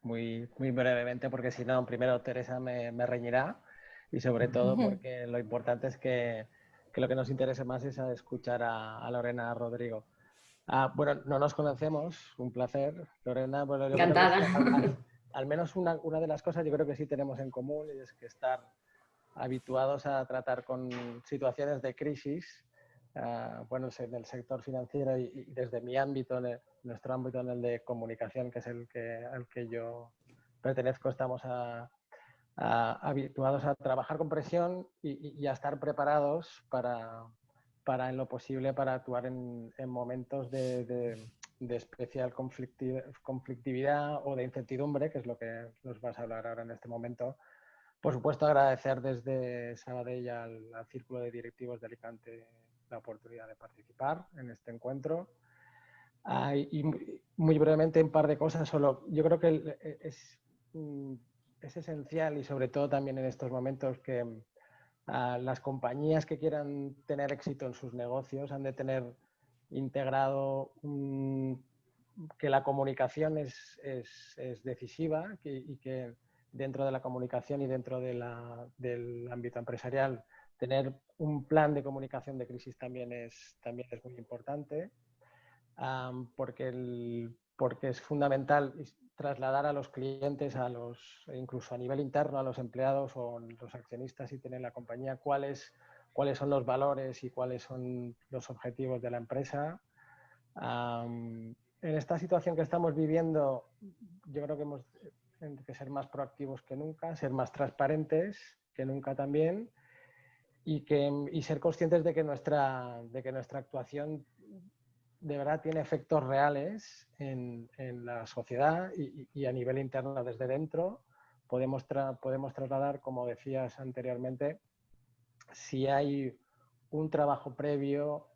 muy brevemente, porque si no, primero Teresa me reñirá y sobre todo porque lo importante es que lo que nos interese más es escuchar a Lorena Rodrigo. Bueno, no nos conocemos, un placer, Lorena. Bueno, yo creo que Encantada. al menos una de las cosas yo creo que sí tenemos en común y es que estar habituados a tratar con situaciones de crisis, bueno, en el sector financiero y desde mi ámbito, nuestro ámbito en el de comunicación, que es al que yo pertenezco, estamos habituados a trabajar con presión y a estar preparados para en lo posible, para actuar en momentos de especial conflictividad o de incertidumbre, que es lo que nos vas a hablar ahora en este momento. Por supuesto, agradecer desde Sabadell al Círculo de Directivos de Alicante la oportunidad de participar en este encuentro. Y muy brevemente un par de cosas solo. Yo creo que es esencial y sobre todo también en estos momentos que las compañías que quieran tener éxito en sus negocios han de tener integrado que la comunicación es decisiva y que dentro de la comunicación y dentro del ámbito empresarial tener un plan de comunicación de crisis también es muy importante, porque es fundamental trasladar a los clientes, incluso a nivel interno, a los empleados o los accionistas si tienen la compañía, cuáles son los valores y cuáles son los objetivos de la empresa. En esta situación que estamos viviendo, yo creo que hemos que ser más proactivos que nunca, ser más transparentes que nunca también y ser conscientes de que nuestra actuación de verdad tiene efectos reales en la sociedad y a nivel interno desde dentro. Podemos trasladar, como decías anteriormente, si hay un trabajo previo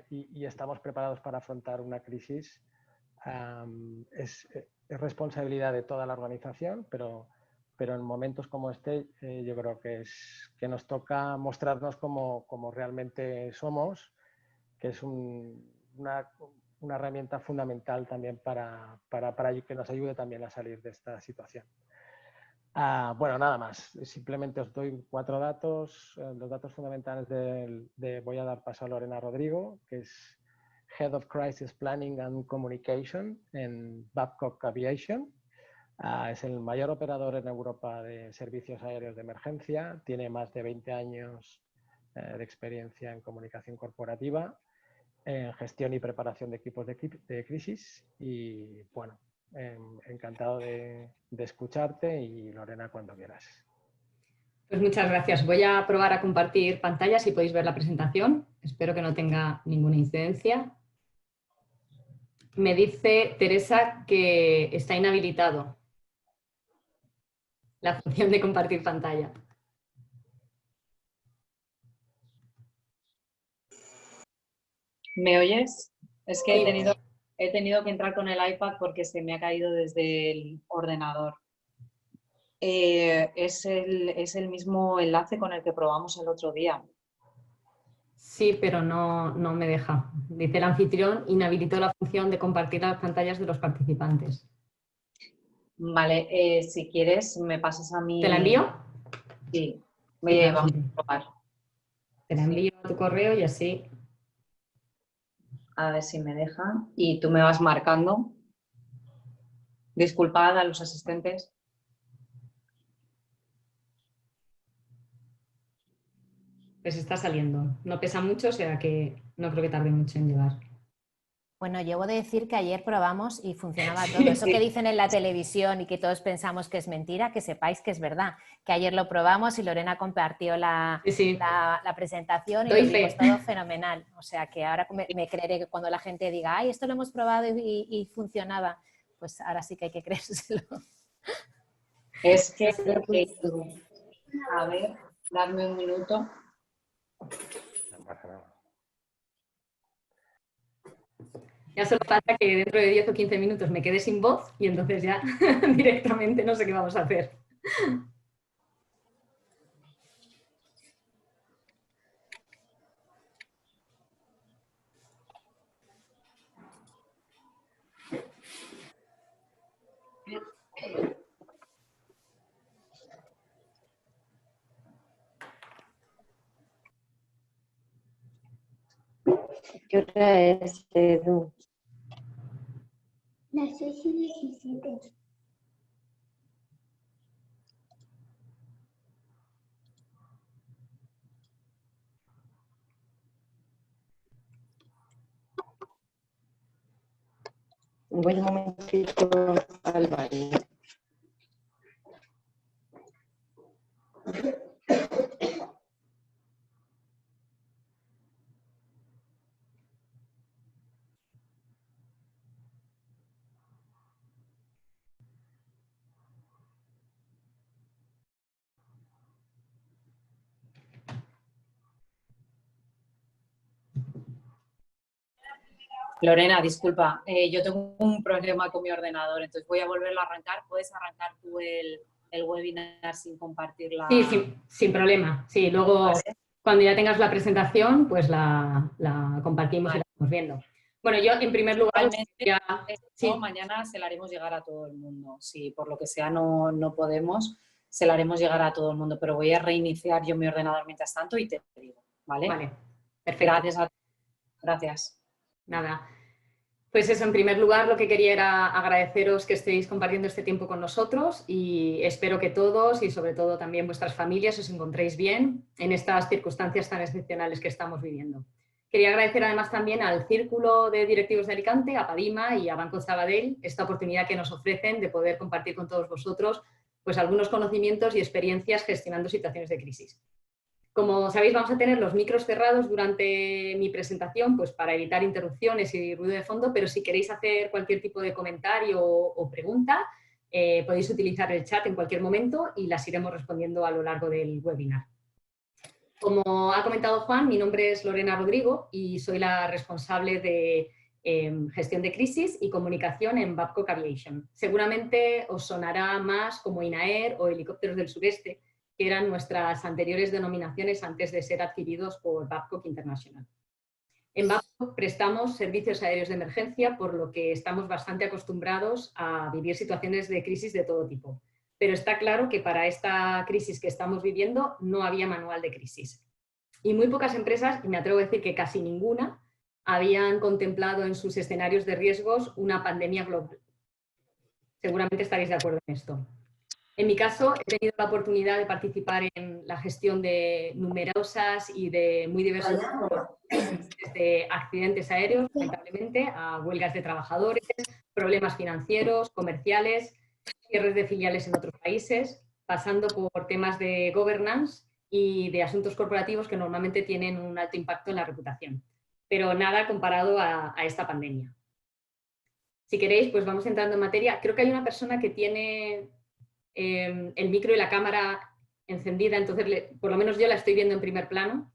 y estamos preparados para afrontar una crisis, es responsabilidad de toda la organización, pero en momentos como este yo creo que nos toca mostrarnos como realmente somos, que es una herramienta fundamental también para que nos ayude también a salir de esta situación. Bueno, nada más. Simplemente os doy 4 datos. Los datos fundamentales voy a dar paso a Lorena Rodrigo, que es Head of Crisis Planning and Communication en Babcock Aviation. Es el mayor operador en Europa de servicios aéreos de emergencia. Tiene más de 20 años de experiencia en comunicación corporativa, en gestión y preparación de equipos de crisis. Y bueno, encantado de escucharte y Lorena, cuando quieras. Pues muchas gracias. Voy a probar a compartir pantalla si podéis ver la presentación. Espero que no tenga ninguna incidencia. Me dice Teresa que está inhabilitado la función de compartir pantalla. ¿Me oyes? Es que he tenido que entrar con el iPad porque se me ha caído desde el ordenador. Es el mismo enlace con el que probamos el otro día. Sí, pero no me deja. Dice el anfitrión inhabilitó la función de compartir las pantallas de los participantes. Vale, si quieres me pasas a mí. ¿Te la envío? Sí, Sí, claro, vamos sí. a probar. Te la envío a tu correo y así. A ver si me deja. Y tú me vas marcando. Disculpad a los asistentes. Pues está saliendo. No pesa mucho, o sea que no creo que tarde mucho en llegar. Bueno, llevo de decir que ayer probamos y funcionaba todo. Eso que dicen en la televisión y que todos pensamos que es mentira, que sepáis que es verdad. Que ayer lo probamos y Lorena compartió la presentación y Doy lo vimos fe. todo fenomenal. O sea que ahora me creeré que cuando la gente diga, ay, esto lo hemos probado y funcionaba, pues ahora sí que hay que creérselo. Es que, a ver, dadme un minuto. No pasa nada. Ya solo falta que dentro de 10 o 15 minutos me quede sin voz y entonces ya directamente no sé qué vamos a hacer. ¿Qué hora es, Edu? Las 6:17. Voy un momentito al baño. Lorena, disculpa, yo tengo un problema con mi ordenador, entonces voy a volverlo a arrancar. ¿Puedes arrancar tú el webinar sin compartirla? Sí, sin problema. Sí, luego ¿Vale? cuando ya tengas la presentación, pues la compartimos y la vamos viendo. Bueno, yo en primer lugar... Sí. Mañana se la haremos llegar a todo el mundo. Si por lo que sea no podemos, se la haremos llegar a todo el mundo, pero voy a reiniciar yo mi ordenador mientras tanto y te digo, ¿vale? Vale, perfecto. Gracias. Nada. Pues eso, en primer lugar, lo que quería era agradeceros que estéis compartiendo este tiempo con nosotros y espero que todos y sobre todo también vuestras familias os encontréis bien en estas circunstancias tan excepcionales que estamos viviendo. Quería agradecer además también al Círculo de Directivos de Alicante, a Padima y a Banco Sabadell esta oportunidad que nos ofrecen de poder compartir con todos vosotros pues algunos conocimientos y experiencias gestionando situaciones de crisis. Como sabéis, vamos a tener los micros cerrados durante mi presentación, pues para evitar interrupciones y ruido de fondo, pero si queréis hacer cualquier tipo de comentario o pregunta, podéis utilizar el chat en cualquier momento y las iremos respondiendo a lo largo del webinar. Como ha comentado Juan, mi nombre es Lorena Rodrigo y soy la responsable de gestión de crisis y comunicación en Babcock Aviation. Seguramente os sonará más como INAER o Helicópteros del Sureste, que eran nuestras anteriores denominaciones antes de ser adquiridos por Babcock International. En Babcock prestamos servicios aéreos de emergencia, por lo que estamos bastante acostumbrados a vivir situaciones de crisis de todo tipo. Pero está claro que para esta crisis que estamos viviendo no había manual de crisis. Y muy pocas empresas, y me atrevo a decir que casi ninguna, habían contemplado en sus escenarios de riesgos una pandemia global. Seguramente estaréis de acuerdo en esto. En mi caso, he tenido la oportunidad de participar en la gestión de numerosas y de muy diversos desde accidentes aéreos, lamentablemente, a huelgas de trabajadores, problemas financieros, comerciales, cierres de filiales en otros países, pasando por temas de governance y de asuntos corporativos que normalmente tienen un alto impacto en la reputación. Pero nada comparado a esta pandemia. Si queréis, pues vamos entrando en materia. Creo que hay una persona que tiene el micro y la cámara encendida, entonces por lo menos yo la estoy viendo en primer plano.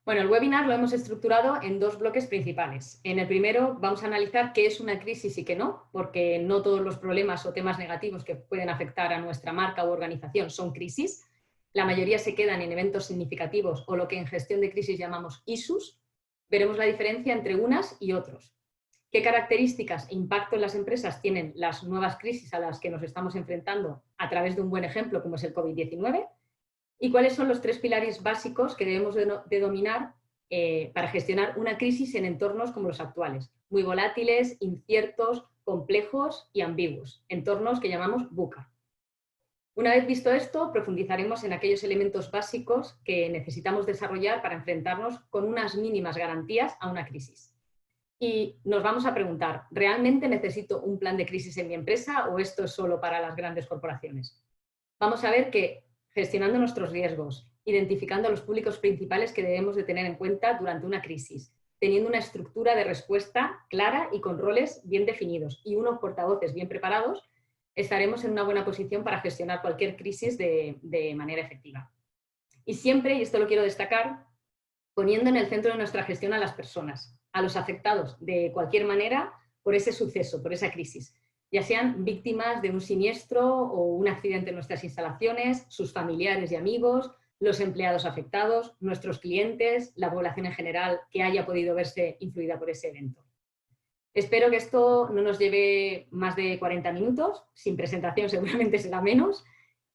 Bueno, el webinar lo hemos estructurado en dos bloques principales. En el primero vamos a analizar qué es una crisis y qué no, porque no todos los problemas o temas negativos que pueden afectar a nuestra marca u organización son crisis. La mayoría se quedan en eventos significativos o lo que en gestión de crisis llamamos issues. Veremos la diferencia entre unas y otros. ¿Qué características e impacto en las empresas tienen las nuevas crisis a las que nos estamos enfrentando a través de un buen ejemplo como es el COVID-19? ¿Y cuáles son los 3 pilares básicos que debemos de dominar para gestionar una crisis en entornos como los actuales? Muy volátiles, inciertos, complejos y ambiguos. Entornos que llamamos VUCA. Una vez visto esto, profundizaremos en aquellos elementos básicos que necesitamos desarrollar para enfrentarnos con unas mínimas garantías a una crisis. Y nos vamos a preguntar, ¿realmente necesito un plan de crisis en mi empresa o esto es solo para las grandes corporaciones? Vamos a ver que gestionando nuestros riesgos, identificando los públicos principales que debemos de tener en cuenta durante una crisis, teniendo una estructura de respuesta clara y con roles bien definidos y unos portavoces bien preparados, estaremos en una buena posición para gestionar cualquier crisis de manera efectiva. Y siempre, y esto lo quiero destacar, poniendo en el centro de nuestra gestión a las personas, a los afectados de cualquier manera por ese suceso, por esa crisis, ya sean víctimas de un siniestro o un accidente en nuestras instalaciones, sus familiares y amigos, los empleados afectados, nuestros clientes, la población en general que haya podido verse influida por ese evento. Espero que esto no nos lleve más de 40 minutos, sin presentación seguramente será menos,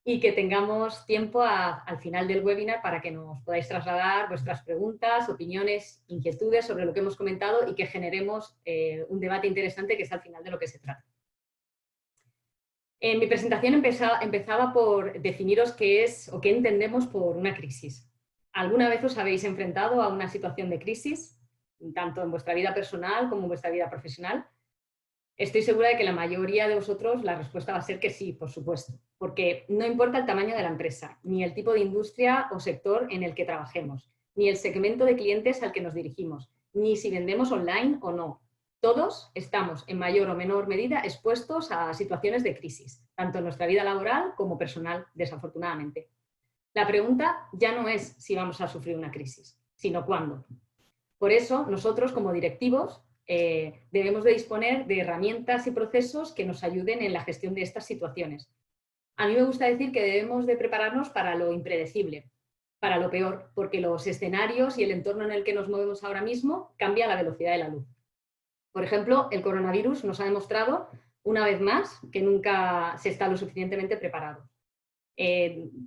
y que tengamos tiempo al final del webinar para que nos podáis trasladar vuestras preguntas, opiniones, inquietudes sobre lo que hemos comentado y que generemos un debate interesante que es al final de lo que se trata. Mi presentación empezaba por definiros qué es o qué entendemos por una crisis. ¿Alguna vez os habéis enfrentado a una situación de crisis, tanto en vuestra vida personal como en vuestra vida profesional? Estoy segura de que la mayoría de vosotros la respuesta va a ser que sí, por supuesto, porque no importa el tamaño de la empresa, ni el tipo de industria o sector en el que trabajemos, ni el segmento de clientes al que nos dirigimos, ni si vendemos online o no. Todos estamos en mayor o menor medida expuestos a situaciones de crisis, tanto en nuestra vida laboral como personal, desafortunadamente. La pregunta ya no es si vamos a sufrir una crisis, sino cuándo. Por eso, nosotros como directivos debemos de disponer de herramientas y procesos que nos ayuden en la gestión de estas situaciones. A mí me gusta decir que debemos de prepararnos para lo impredecible, para lo peor, porque los escenarios y el entorno en el que nos movemos ahora mismo cambia a la velocidad de la luz. Por ejemplo, el coronavirus nos ha demostrado una vez más que nunca se está lo suficientemente preparado.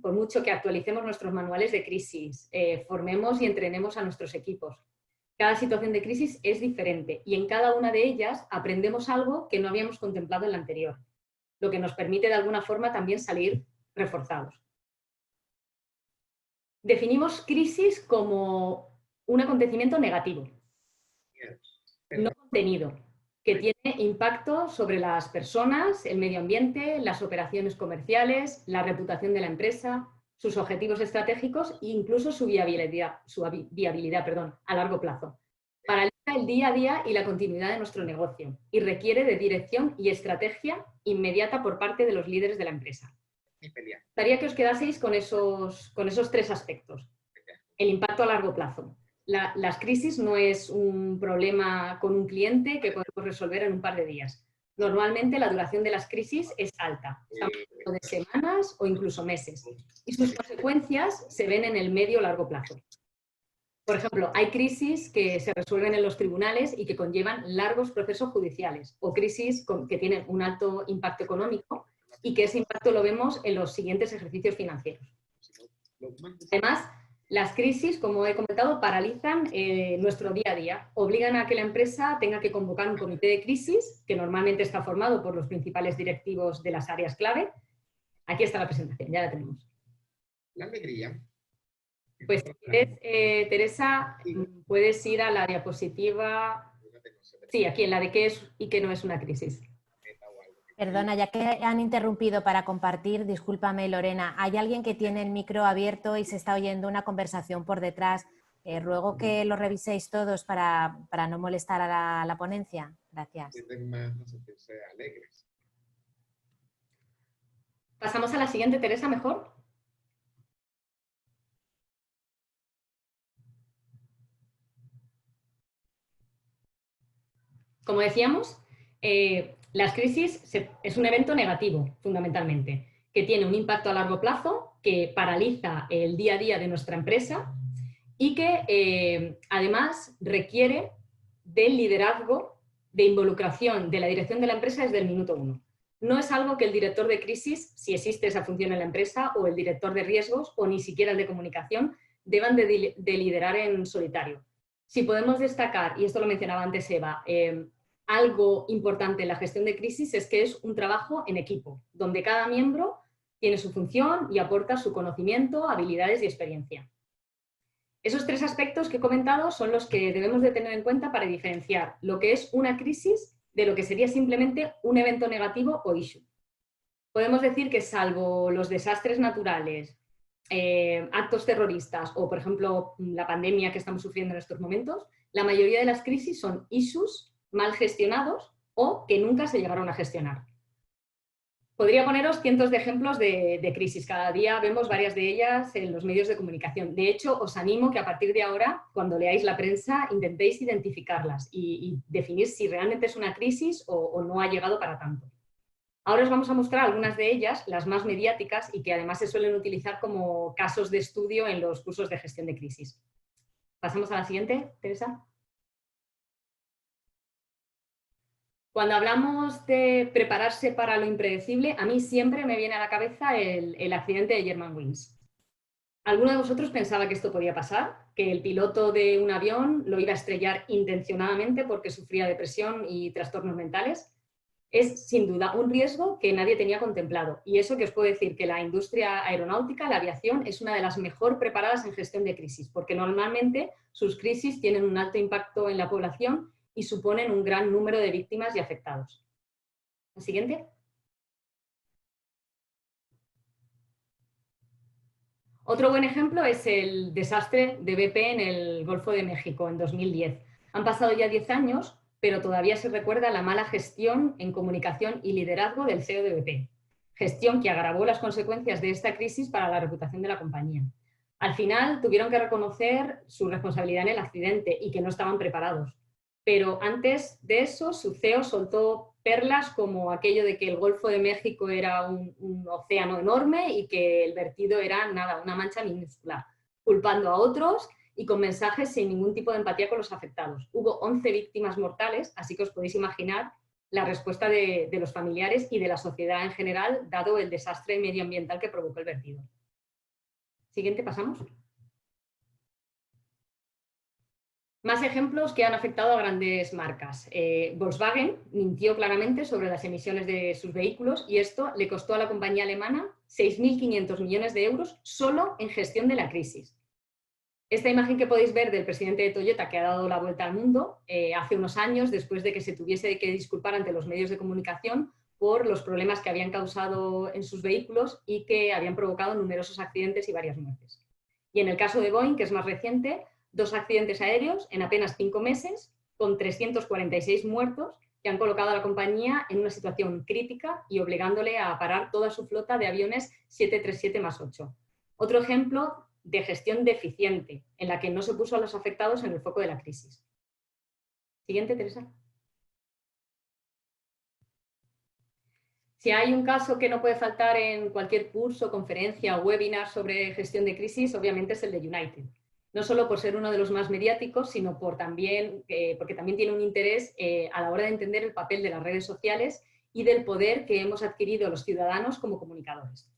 Por mucho que actualicemos nuestros manuales de crisis, formemos y entrenemos a nuestros equipos, cada situación de crisis es diferente y en cada una de ellas aprendemos algo que no habíamos contemplado en la anterior, lo que nos permite de alguna forma también salir reforzados. Definimos crisis como un acontecimiento negativo, no contenido, que tiene impacto sobre las personas, el medio ambiente, las operaciones comerciales, la reputación de la empresa, sus objetivos estratégicos e incluso su viabilidad a largo plazo. Paraliza el día a día y la continuidad de nuestro negocio y requiere de dirección y estrategia inmediata por parte de los líderes de la empresa. Me gustaría que os quedaseis con esos tres aspectos. El impacto a largo plazo. Las crisis no es un problema con un cliente que podemos resolver en un par de días. Normalmente la duración de las crisis es alta, estamos hablando de semanas o incluso meses, y sus consecuencias se ven en el medio o largo plazo. Por ejemplo, hay crisis que se resuelven en los tribunales y que conllevan largos procesos judiciales, o crisis que tienen un alto impacto económico y que ese impacto lo vemos en los siguientes ejercicios financieros. Además, las crisis, como he comentado, paralizan nuestro día a día, obligan a que la empresa tenga que convocar un comité de crisis, que normalmente está formado por los principales directivos de las áreas clave. Aquí está la presentación, ya la tenemos. La alegría. Pues si quieres, Teresa, puedes ir a la diapositiva. Sí, aquí en la de qué es y qué no es una crisis. Perdona, ya que han interrumpido para compartir, discúlpame Lorena, hay alguien que tiene el micro abierto y se está oyendo una conversación por detrás. Ruego que lo reviséis todos para no molestar a la ponencia. Gracias. Pasamos a la siguiente, Teresa, ¿mejor? Como decíamos, las crisis es un evento negativo, fundamentalmente, que tiene un impacto a largo plazo, que paraliza el día a día de nuestra empresa y que además requiere del liderazgo, de involucración de la dirección de la empresa desde el minuto 1. No es algo que el director de crisis, si existe esa función en la empresa, o el director de riesgos, o ni siquiera el de comunicación, deban de liderar en solitario. Si podemos destacar, y esto lo mencionaba antes Eva, algo importante en la gestión de crisis es que es un trabajo en equipo, donde cada miembro tiene su función y aporta su conocimiento, habilidades y experiencia. Esos tres aspectos que he comentado son los que debemos de tener en cuenta para diferenciar lo que es una crisis de lo que sería simplemente un evento negativo o issue. Podemos decir que salvo los desastres naturales, actos terroristas o, por ejemplo, la pandemia que estamos sufriendo en estos momentos, la mayoría de las crisis son issues mal gestionados o que nunca se llegaron a gestionar. Podría poneros cientos de ejemplos de crisis. Cada día vemos varias de ellas en los medios de comunicación. De hecho, os animo que a partir de ahora, cuando leáis la prensa, intentéis identificarlas y definir si realmente es una crisis o no ha llegado para tanto. Ahora os vamos a mostrar algunas de ellas, las más mediáticas y que además se suelen utilizar como casos de estudio en los cursos de gestión de crisis. Pasamos a la siguiente, Teresa. Cuando hablamos de prepararse para lo impredecible, a mí siempre me viene a la cabeza el accidente de Germanwings. ¿Alguno de vosotros pensaba que esto podía pasar? ¿Que el piloto de un avión lo iba a estrellar intencionadamente porque sufría depresión y trastornos mentales? Es sin duda un riesgo que nadie tenía contemplado. Y eso que os puedo decir que la industria aeronáutica, la aviación, es una de las mejor preparadas en gestión de crisis, porque normalmente sus crisis tienen un alto impacto en la población y suponen un gran número de víctimas y afectados. ¿La siguiente? Otro buen ejemplo es el desastre de BP en el Golfo de México en 2010. Han pasado ya 10 años, pero todavía se recuerda la mala gestión en comunicación y liderazgo del CEO de BP. Gestión que agravó las consecuencias de esta crisis para la reputación de la compañía. Al final tuvieron que reconocer su responsabilidad en el accidente y que no estaban preparados. Pero antes de eso, su CEO soltó perlas como aquello de que el Golfo de México era un océano enorme y que el vertido era nada, una mancha minúscula, culpando a otros y con mensajes sin ningún tipo de empatía con los afectados. Hubo 11 víctimas mortales, así que os podéis imaginar la respuesta de los familiares y de la sociedad en general, dado el desastre medioambiental que provocó el vertido. Siguiente, pasamos. Más ejemplos que han afectado a grandes marcas. Volkswagen mintió claramente sobre las emisiones de sus vehículos y esto le costó a la compañía alemana 6.500 millones de euros solo en gestión de la crisis. Esta imagen que podéis ver del presidente de Toyota, que ha dado la vuelta al mundo, hace unos años, después de que se tuviese que disculpar ante los medios de comunicación por los problemas que habían causado en sus vehículos y que habían provocado numerosos accidentes y varias muertes. Y en el caso de Boeing, que es más reciente, 2 accidentes aéreos en apenas 5 meses, con 346 muertos, que han colocado a la compañía en una situación crítica y obligándole a parar toda su flota de aviones 737-8. Otro ejemplo de gestión deficiente, en la que no se puso a los afectados en el foco de la crisis. Siguiente, Teresa. Si hay un caso que no puede faltar en cualquier curso, conferencia o webinar sobre gestión de crisis, obviamente es el de United. No solo por ser uno de los más mediáticos, sino porque también tiene un interés a la hora de entender el papel de las redes sociales y del poder que hemos adquirido los ciudadanos como comunicadores.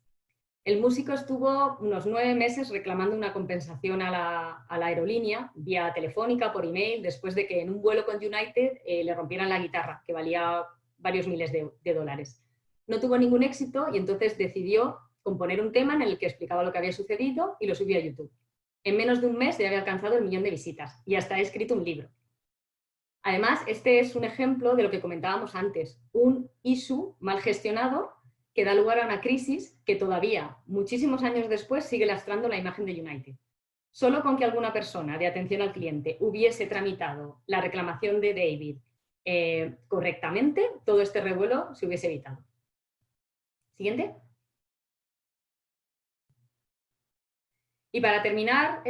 El músico estuvo unos 9 meses reclamando una compensación a la aerolínea, vía telefónica, por email, después de que en un vuelo con United le rompieran la guitarra, que valía varios miles de dólares. No tuvo ningún éxito y entonces decidió componer un tema en el que explicaba lo que había sucedido y lo subió a YouTube. En menos de un mes ya había alcanzado el 1.000.000 de visitas y hasta ha escrito un libro. Además, este es un ejemplo de lo que comentábamos antes, un issue mal gestionado que da lugar a una crisis que todavía, muchísimos años después, sigue lastrando la imagen de United. Solo con que alguna persona de atención al cliente hubiese tramitado la reclamación de David correctamente, todo este revuelo se hubiese evitado. Siguiente. Y para terminar,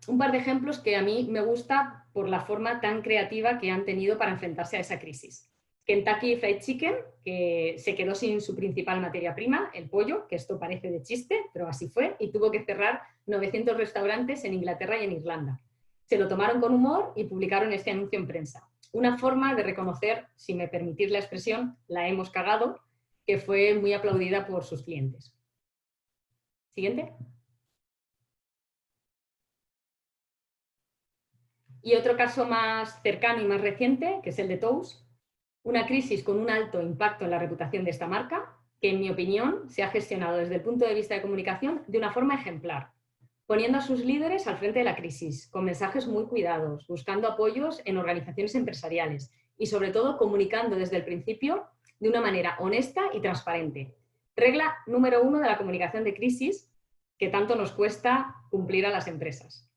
un par de ejemplos que a mí me gusta por la forma tan creativa que han tenido para enfrentarse a esa crisis. Kentucky Fried Chicken, que se quedó sin su principal materia prima, el pollo, que esto parece de chiste, pero así fue, y tuvo que cerrar 900 restaurantes en Inglaterra y en Irlanda. Se lo tomaron con humor y publicaron este anuncio en prensa. Una forma de reconocer, si me permitís la expresión, la hemos cagado, que fue muy aplaudida por sus clientes. Siguiente. Y otro caso más cercano y más reciente, que es el de Toast, una crisis con un alto impacto en la reputación de esta marca, que en mi opinión se ha gestionado desde el punto de vista de comunicación de una forma ejemplar, poniendo a sus líderes al frente de la crisis, con mensajes muy cuidados, buscando apoyos en organizaciones empresariales y sobre todo comunicando desde el principio de una manera honesta y transparente. Regla número 1 de la comunicación de crisis que tanto nos cuesta cumplir a las empresas.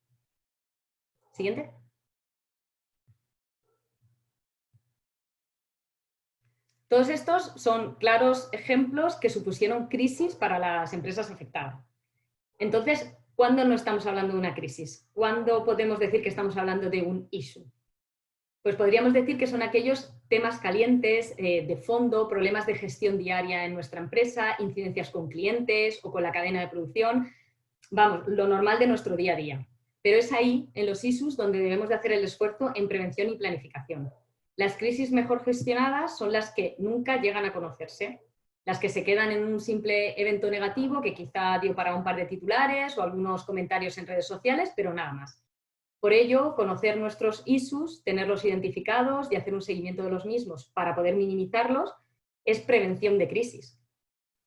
Siguiente. Todos estos son claros ejemplos que supusieron crisis para las empresas afectadas. Entonces, ¿cuándo no estamos hablando de una crisis? ¿Cuándo podemos decir que estamos hablando de un issue? Pues podríamos decir que son aquellos temas calientes de fondo, problemas de gestión diaria en nuestra empresa, incidencias con clientes o con la cadena de producción. Vamos, lo normal de nuestro día a día. Pero es ahí, en los ISUs, donde debemos de hacer el esfuerzo en prevención y planificación. Las crisis mejor gestionadas son las que nunca llegan a conocerse, las que se quedan en un simple evento negativo que quizá dio para un par de titulares o algunos comentarios en redes sociales, pero nada más. Por ello, conocer nuestros ISUs, tenerlos identificados y hacer un seguimiento de los mismos para poder minimizarlos es prevención de crisis.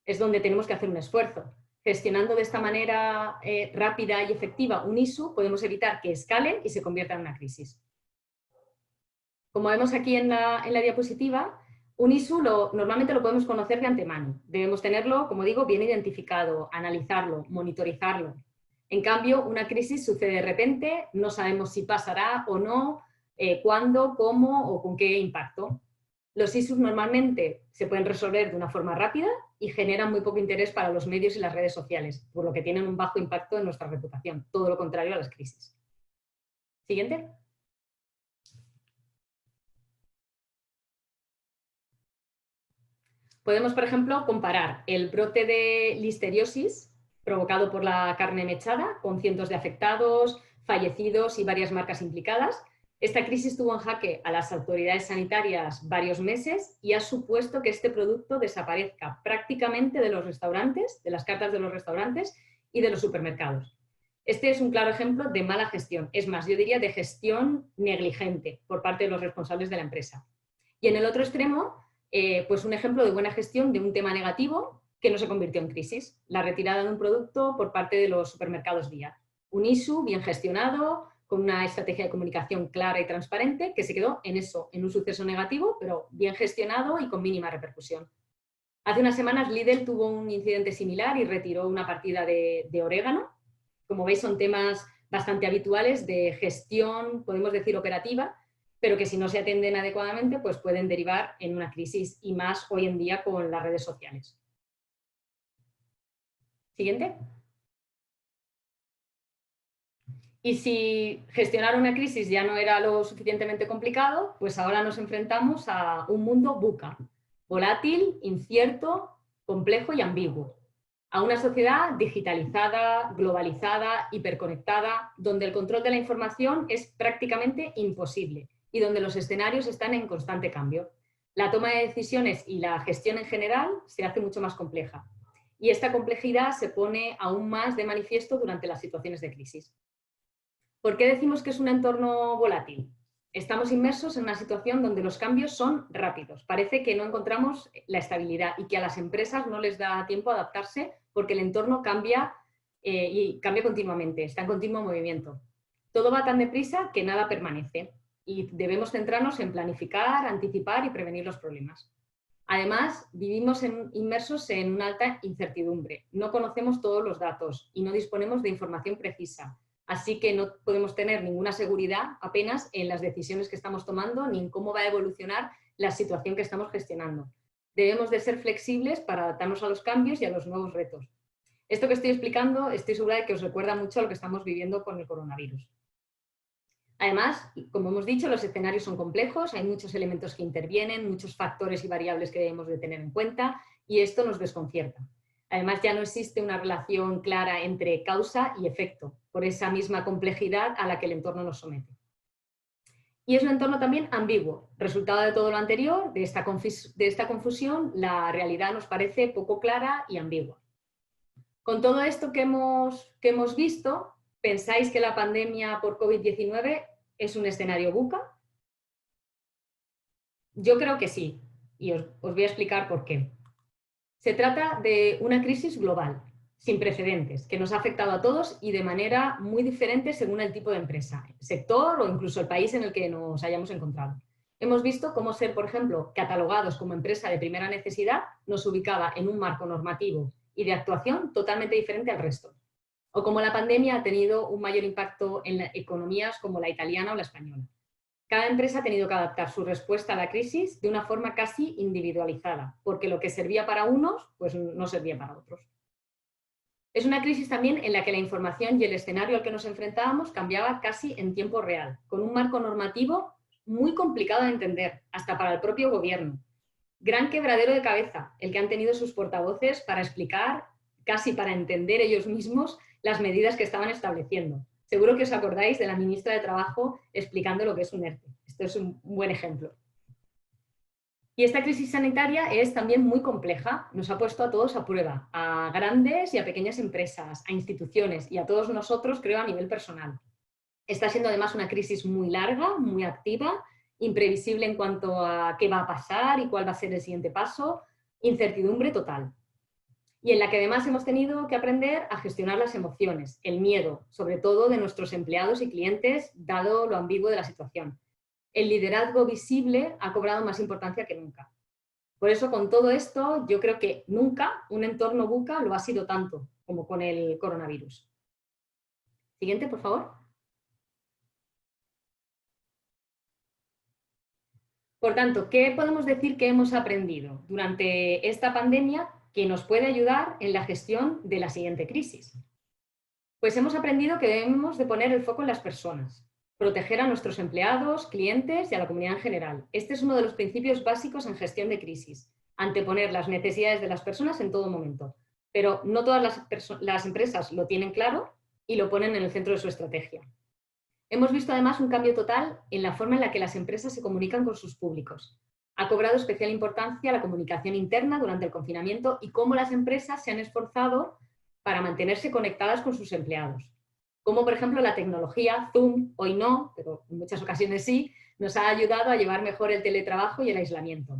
Es donde tenemos que hacer un esfuerzo. Gestionando de esta manera rápida y efectiva un ISU, podemos evitar que escale y se convierta en una crisis. Como vemos aquí en la diapositiva, un ISU normalmente lo podemos conocer de antemano. Debemos tenerlo, como digo, bien identificado, analizarlo, monitorizarlo. En cambio, una crisis sucede de repente, no sabemos si pasará o no, cuándo, cómo o con qué impacto. Los ISUs normalmente se pueden resolver de una forma rápida y generan muy poco interés para los medios y las redes sociales, por lo que tienen un bajo impacto en nuestra reputación, todo lo contrario a las crisis. Siguiente. Podemos, por ejemplo, comparar el brote de listeriosis provocado por la carne mechada, con cientos de afectados, fallecidos y varias marcas implicadas. Esta crisis tuvo en jaque a las autoridades sanitarias varios meses y ha supuesto que este producto desaparezca prácticamente de los restaurantes, de las cartas de los restaurantes y de los supermercados. Este es un claro ejemplo de mala gestión, es más, yo diría de gestión negligente por parte de los responsables de la empresa. Y en el otro extremo, pues un ejemplo de buena gestión de un tema negativo que no se convirtió en crisis, la retirada de un producto por parte de los supermercados Vía. Un ISU bien gestionado, con una estrategia de comunicación clara y transparente, que se quedó en eso, en un suceso negativo, pero bien gestionado y con mínima repercusión. Hace unas semanas Lidl tuvo un incidente similar y retiró una partida de orégano. Como veis, son temas bastante habituales de gestión, podemos decir operativa, pero que si no se atienden adecuadamente, pues pueden derivar en una crisis, y más hoy en día con las redes sociales. Siguiente. Y si gestionar una crisis ya no era lo suficientemente complicado, pues ahora nos enfrentamos a un mundo VUCA, volátil, incierto, complejo y ambiguo. A una sociedad digitalizada, globalizada, hiperconectada, donde el control de la información es prácticamente imposible y donde los escenarios están en constante cambio. La toma de decisiones y la gestión en general se hace mucho más compleja. Y esta complejidad se pone aún más de manifiesto durante las situaciones de crisis. ¿Por qué decimos que es un entorno volátil? Estamos inmersos en una situación donde los cambios son rápidos. Parece que no encontramos la estabilidad y que a las empresas no les da tiempo a adaptarse porque el entorno cambia y cambia continuamente, está en continuo movimiento. Todo va tan deprisa que nada permanece y debemos centrarnos en planificar, anticipar y prevenir los problemas. Además, vivimos inmersos en una alta incertidumbre. No conocemos todos los datos y no disponemos de información precisa. Así que no podemos tener ninguna seguridad apenas en las decisiones que estamos tomando ni en cómo va a evolucionar la situación que estamos gestionando. Debemos de ser flexibles para adaptarnos a los cambios y a los nuevos retos. Esto que estoy explicando, estoy segura de que os recuerda mucho a lo que estamos viviendo con el coronavirus. Además, como hemos dicho, los escenarios son complejos, hay muchos elementos que intervienen, muchos factores y variables que debemos de tener en cuenta y esto nos desconcierta. Además, ya no existe una relación clara entre causa y efecto, por esa misma complejidad a la que el entorno nos somete. Y es un entorno también ambiguo. Resultado de todo lo anterior, de esta confusión, la realidad nos parece poco clara y ambigua. Con todo esto que hemos visto, ¿pensáis que la pandemia por COVID-19 es un escenario VUCA? Yo creo que sí, y os voy a explicar por qué. Se trata de una crisis global, sin precedentes, que nos ha afectado a todos y de manera muy diferente según el tipo de empresa, sector o incluso el país en el que nos hayamos encontrado. Hemos visto cómo ser, por ejemplo, catalogados como empresa de primera necesidad nos ubicaba en un marco normativo y de actuación totalmente diferente al resto. O como la pandemia ha tenido un mayor impacto en economías como la italiana o la española. Cada empresa ha tenido que adaptar su respuesta a la crisis de una forma casi individualizada, porque lo que servía para unos, pues no servía para otros. Es una crisis también en la que la información y el escenario al que nos enfrentábamos cambiaba casi en tiempo real, con un marco normativo muy complicado de entender, hasta para el propio gobierno. Gran quebradero de cabeza el que han tenido sus portavoces para explicar, casi para entender ellos mismos, las medidas que estaban estableciendo. Seguro que os acordáis de la ministra de Trabajo explicando lo que es un ERTE. Esto es un buen ejemplo. Y esta crisis sanitaria es también muy compleja, nos ha puesto a todos a prueba, a grandes y a pequeñas empresas, a instituciones y a todos nosotros, creo, a nivel personal. Está siendo además una crisis muy larga, muy activa, imprevisible en cuanto a qué va a pasar y cuál va a ser el siguiente paso, incertidumbre total. Y en la que además hemos tenido que aprender a gestionar las emociones, el miedo, sobre todo de nuestros empleados y clientes, dado lo ambiguo de la situación. El liderazgo visible ha cobrado más importancia que nunca. Por eso, con todo esto, yo creo que nunca un entorno VUCA lo ha sido tanto como con el coronavirus. Siguiente, por favor. Por tanto, ¿qué podemos decir que hemos aprendido durante esta pandemia que nos puede ayudar en la gestión de la siguiente crisis? Pues hemos aprendido que debemos de poner el foco en las personas, proteger a nuestros empleados, clientes y a la comunidad en general. Este es uno de los principios básicos en gestión de crisis, anteponer las necesidades de las personas en todo momento. Pero no todas las empresas lo tienen claro y lo ponen en el centro de su estrategia. Hemos visto además un cambio total en la forma en la que las empresas se comunican con sus públicos. Ha cobrado especial importancia la comunicación interna durante el confinamiento y cómo las empresas se han esforzado para mantenerse conectadas con sus empleados. Como por ejemplo la tecnología, Zoom, hoy no, pero en muchas ocasiones sí, nos ha ayudado a llevar mejor el teletrabajo y el aislamiento.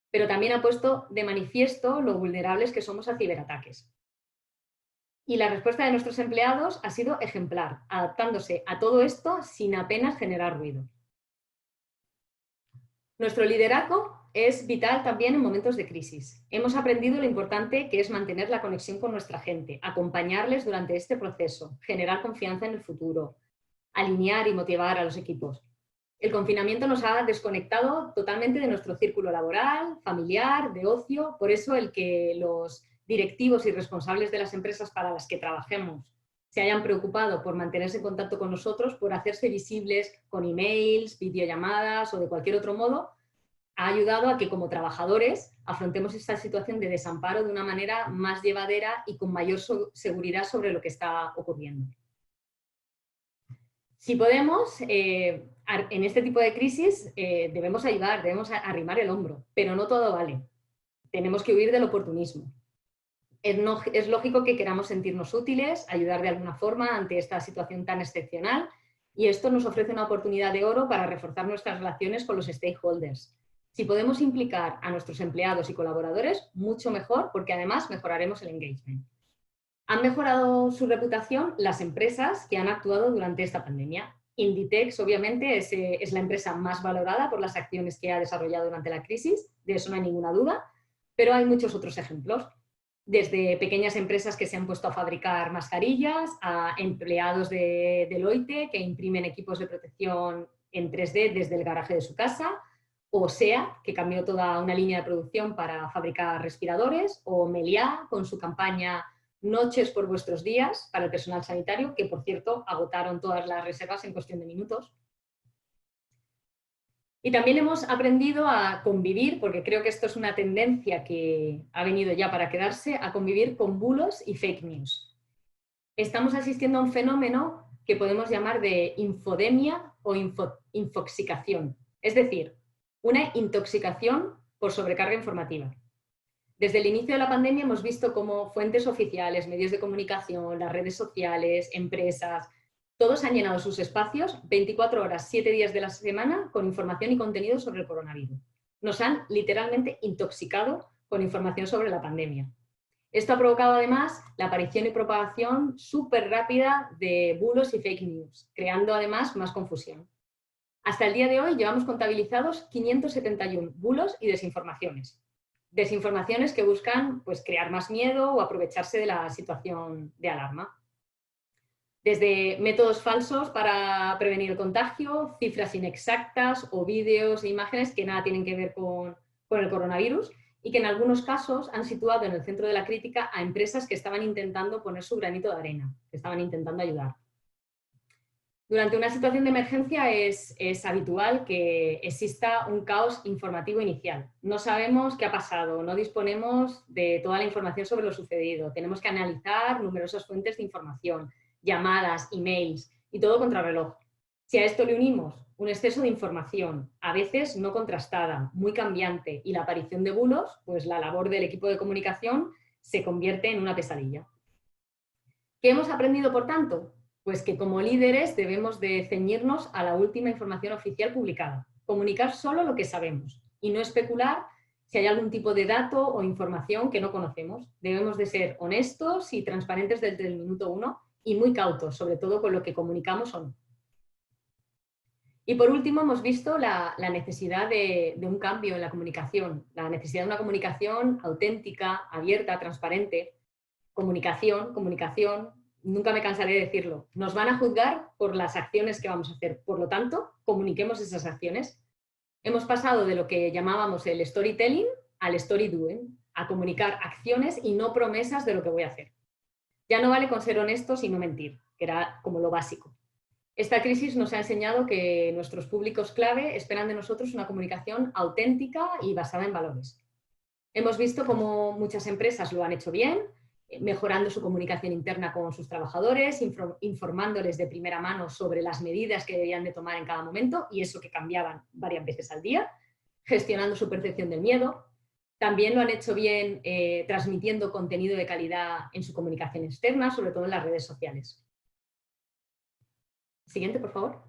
Pero también ha puesto de manifiesto lo vulnerables que somos a ciberataques. Y la respuesta de nuestros empleados ha sido ejemplar, adaptándose a todo esto sin apenas generar ruido. Nuestro liderazgo es vital también en momentos de crisis. Hemos aprendido lo importante que es mantener la conexión con nuestra gente, acompañarles durante este proceso, generar confianza en el futuro, alinear y motivar a los equipos. El confinamiento nos ha desconectado totalmente de nuestro círculo laboral, familiar, de ocio, por eso el que los directivos y responsables de las empresas para las que trabajemos se hayan preocupado por mantenerse en contacto con nosotros, por hacerse visibles con emails, videollamadas o de cualquier otro modo, ha ayudado a que como trabajadores afrontemos esta situación de desamparo de una manera más llevadera y con mayor seguridad sobre lo que está ocurriendo. Si podemos, en este tipo de crisis debemos ayudar, debemos arrimar el hombro, pero no todo vale. Tenemos que huir del oportunismo. Es lógico que queramos sentirnos útiles, ayudar de alguna forma ante esta situación tan excepcional y esto nos ofrece una oportunidad de oro para reforzar nuestras relaciones con los stakeholders. Si podemos implicar a nuestros empleados y colaboradores, mucho mejor, porque además mejoraremos el engagement. Han mejorado su reputación las empresas que han actuado durante esta pandemia. Inditex, obviamente, es la empresa más valorada por las acciones que ha desarrollado durante la crisis, de eso no hay ninguna duda, pero hay muchos otros ejemplos. Desde pequeñas empresas que se han puesto a fabricar mascarillas, a empleados de Deloitte que imprimen equipos de protección en 3D desde el garaje de su casa, o SEA, que cambió toda una línea de producción para fabricar respiradores, o Meliá, con su campaña Noches por vuestros días para el personal sanitario, que por cierto agotaron todas las reservas en cuestión de minutos. Y también hemos aprendido a convivir, porque creo que esto es una tendencia que ha venido ya para quedarse, a convivir con bulos y fake news. Estamos asistiendo a un fenómeno que podemos llamar de infodemia o infoxicación, es decir, una intoxicación por sobrecarga informativa. Desde el inicio de la pandemia hemos visto cómo fuentes oficiales, medios de comunicación, las redes sociales, empresas, todos han llenado sus espacios 24 horas, 7 días de la semana con información y contenido sobre el coronavirus. Nos han literalmente intoxicado con información sobre la pandemia. Esto ha provocado además la aparición y propagación súper rápida de bulos y fake news, creando además más confusión. Hasta el día de hoy llevamos contabilizados 571 bulos y desinformaciones. Desinformaciones que buscan pues, crear más miedo o aprovecharse de la situación de alarma. Desde métodos falsos para prevenir el contagio, cifras inexactas o vídeos e imágenes que nada tienen que ver con el coronavirus y que en algunos casos han situado en el centro de la crítica a empresas que estaban intentando poner su granito de arena, que estaban intentando ayudar. Durante una situación de emergencia es habitual que exista un caos informativo inicial. No sabemos qué ha pasado, no disponemos de toda la información sobre lo sucedido. Tenemos que analizar numerosas fuentes de información, llamadas, emails y todo contrarreloj. Si a esto le unimos un exceso de información, a veces no contrastada, muy cambiante, y la aparición de bulos, pues la labor del equipo de comunicación se convierte en una pesadilla. ¿Qué hemos aprendido, por tanto? Pues que como líderes debemos de ceñirnos a la última información oficial publicada, comunicar solo lo que sabemos y no especular si hay algún tipo de dato o información que no conocemos. Debemos de ser honestos y transparentes desde el minuto 1 y muy cautos, sobre todo con lo que comunicamos o no. Y por último hemos visto la necesidad de un cambio en la comunicación, la necesidad de una comunicación auténtica, abierta, transparente. Comunicación, nunca me cansaré de decirlo, nos van a juzgar por las acciones que vamos a hacer. Por lo tanto, comuniquemos esas acciones. Hemos pasado de lo que llamábamos el storytelling al story doing, a comunicar acciones y no promesas de lo que voy a hacer. Ya no vale con ser honestos y no mentir, que era como lo básico. Esta crisis nos ha enseñado que nuestros públicos clave esperan de nosotros una comunicación auténtica y basada en valores. Hemos visto cómo muchas empresas lo han hecho bien, mejorando su comunicación interna con sus trabajadores, informándoles de primera mano sobre las medidas que debían de tomar en cada momento, y eso que cambiaban varias veces al día, gestionando su percepción del miedo. También lo han hecho bien transmitiendo contenido de calidad en su comunicación externa, sobre todo en las redes sociales. Siguiente, por favor.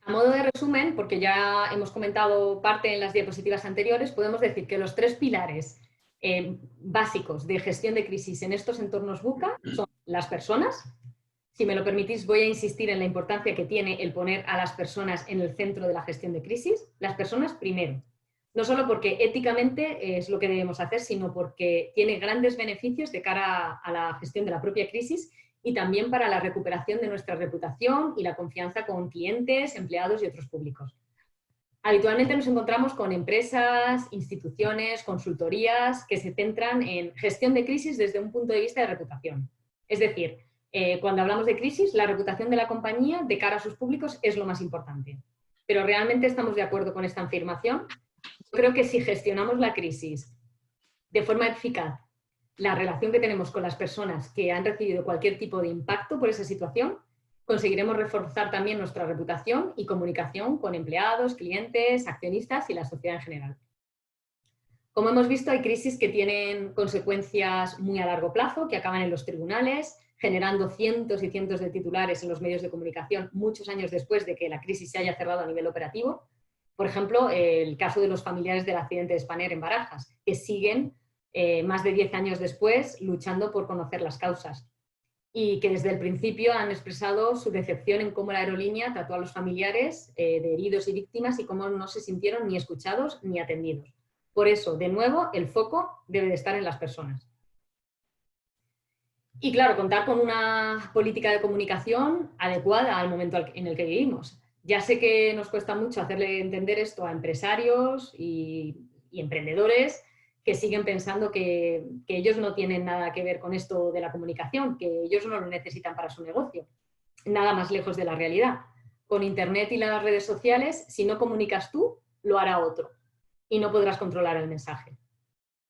A modo de resumen, porque ya hemos comentado parte en las diapositivas anteriores, podemos decir que los 3 pilares básicos de gestión de crisis en estos entornos VUCA son las personas. Si me lo permitís, voy a insistir en la importancia que tiene el poner a las personas en el centro de la gestión de crisis. Las personas primero. No solo porque éticamente es lo que debemos hacer, sino porque tiene grandes beneficios de cara a la gestión de la propia crisis y también para la recuperación de nuestra reputación y la confianza con clientes, empleados y otros públicos. Habitualmente nos encontramos con empresas, instituciones, consultorías que se centran en gestión de crisis desde un punto de vista de reputación. Es decir, cuando hablamos de crisis, la reputación de la compañía de cara a sus públicos es lo más importante. Pero ¿realmente estamos de acuerdo con esta afirmación? Yo creo que si gestionamos la crisis de forma eficaz, la relación que tenemos con las personas que han recibido cualquier tipo de impacto por esa situación, conseguiremos reforzar también nuestra reputación y comunicación con empleados, clientes, accionistas y la sociedad en general. Como hemos visto, hay crisis que tienen consecuencias muy a largo plazo, que acaban en los tribunales, generando cientos y cientos de titulares en los medios de comunicación muchos años después de que la crisis se haya cerrado a nivel operativo. Por ejemplo, el caso de los familiares del accidente de Spanair en Barajas, que siguen más de 10 años después luchando por conocer las causas y que desde el principio han expresado su decepción en cómo la aerolínea trató a los familiares de heridos y víctimas y cómo no se sintieron ni escuchados ni atendidos. Por eso, de nuevo, el foco debe de estar en las personas. Y claro, contar con una política de comunicación adecuada al momento en el que vivimos. Ya sé que nos cuesta mucho hacerle entender esto a empresarios y emprendedores que siguen pensando que ellos no tienen nada que ver con esto de la comunicación, que ellos no lo necesitan para su negocio. Nada más lejos de la realidad. Con Internet y las redes sociales, si no comunicas tú, lo hará otro y no podrás controlar el mensaje.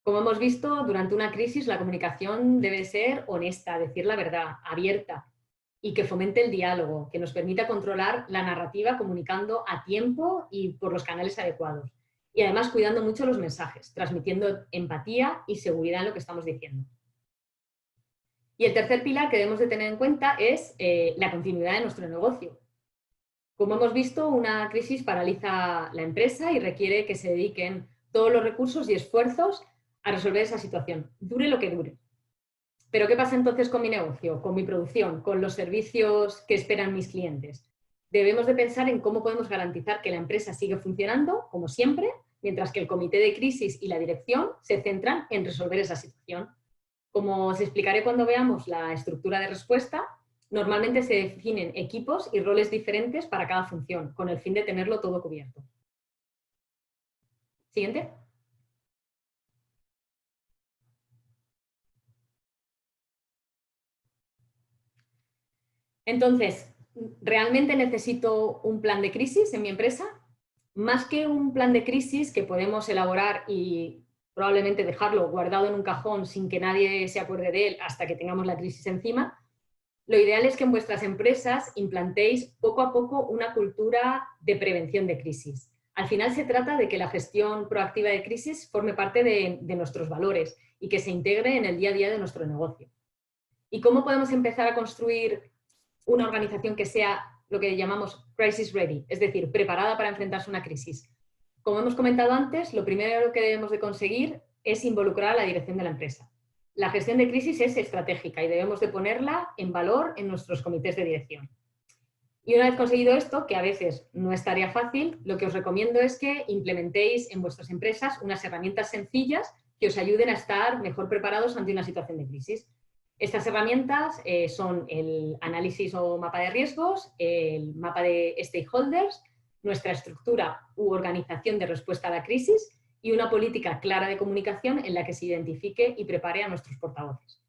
Como hemos visto, durante una crisis la comunicación debe ser honesta, decir la verdad, abierta y que fomente el diálogo, que nos permita controlar la narrativa comunicando a tiempo y por los canales adecuados. Y además cuidando mucho los mensajes, transmitiendo empatía y seguridad en lo que estamos diciendo. Y el tercer pilar que debemos de tener en cuenta es la continuidad de nuestro negocio. Como hemos visto, una crisis paraliza la empresa y requiere que se dediquen todos los recursos y esfuerzos a resolver esa situación, dure lo que dure. Pero ¿qué pasa entonces con mi negocio, con mi producción, con los servicios que esperan mis clientes? Debemos de pensar en cómo podemos garantizar que la empresa sigue funcionando, como siempre, mientras que el comité de crisis y la dirección se centran en resolver esa situación. Como os explicaré cuando veamos la estructura de respuesta, normalmente se definen equipos y roles diferentes para cada función, con el fin de tenerlo todo cubierto. Siguiente. Entonces, ¿realmente necesito un plan de crisis en mi empresa? Más que un plan de crisis que podemos elaborar y probablemente dejarlo guardado en un cajón sin que nadie se acuerde de él hasta que tengamos la crisis encima, lo ideal es que en vuestras empresas implantéis poco a poco una cultura de prevención de crisis. Al final se trata de que la gestión proactiva de crisis forme parte de nuestros valores y que se integre en el día a día de nuestro negocio. ¿Y cómo podemos empezar a construir una organización que sea lo que llamamos crisis ready, es decir, preparada para enfrentarse a una crisis? Como hemos comentado antes, lo primero que debemos de conseguir es involucrar a la dirección de la empresa. La gestión de crisis es estratégica y debemos de ponerla en valor en nuestros comités de dirección. Y una vez conseguido esto, que a veces no es tarea fácil, lo que os recomiendo es que implementéis en vuestras empresas unas herramientas sencillas que os ayuden a estar mejor preparados ante una situación de crisis. Estas herramientas son el análisis o mapa de riesgos, el mapa de stakeholders, nuestra estructura u organización de respuesta a la crisis y una política clara de comunicación en la que se identifique y prepare a nuestros portavoces.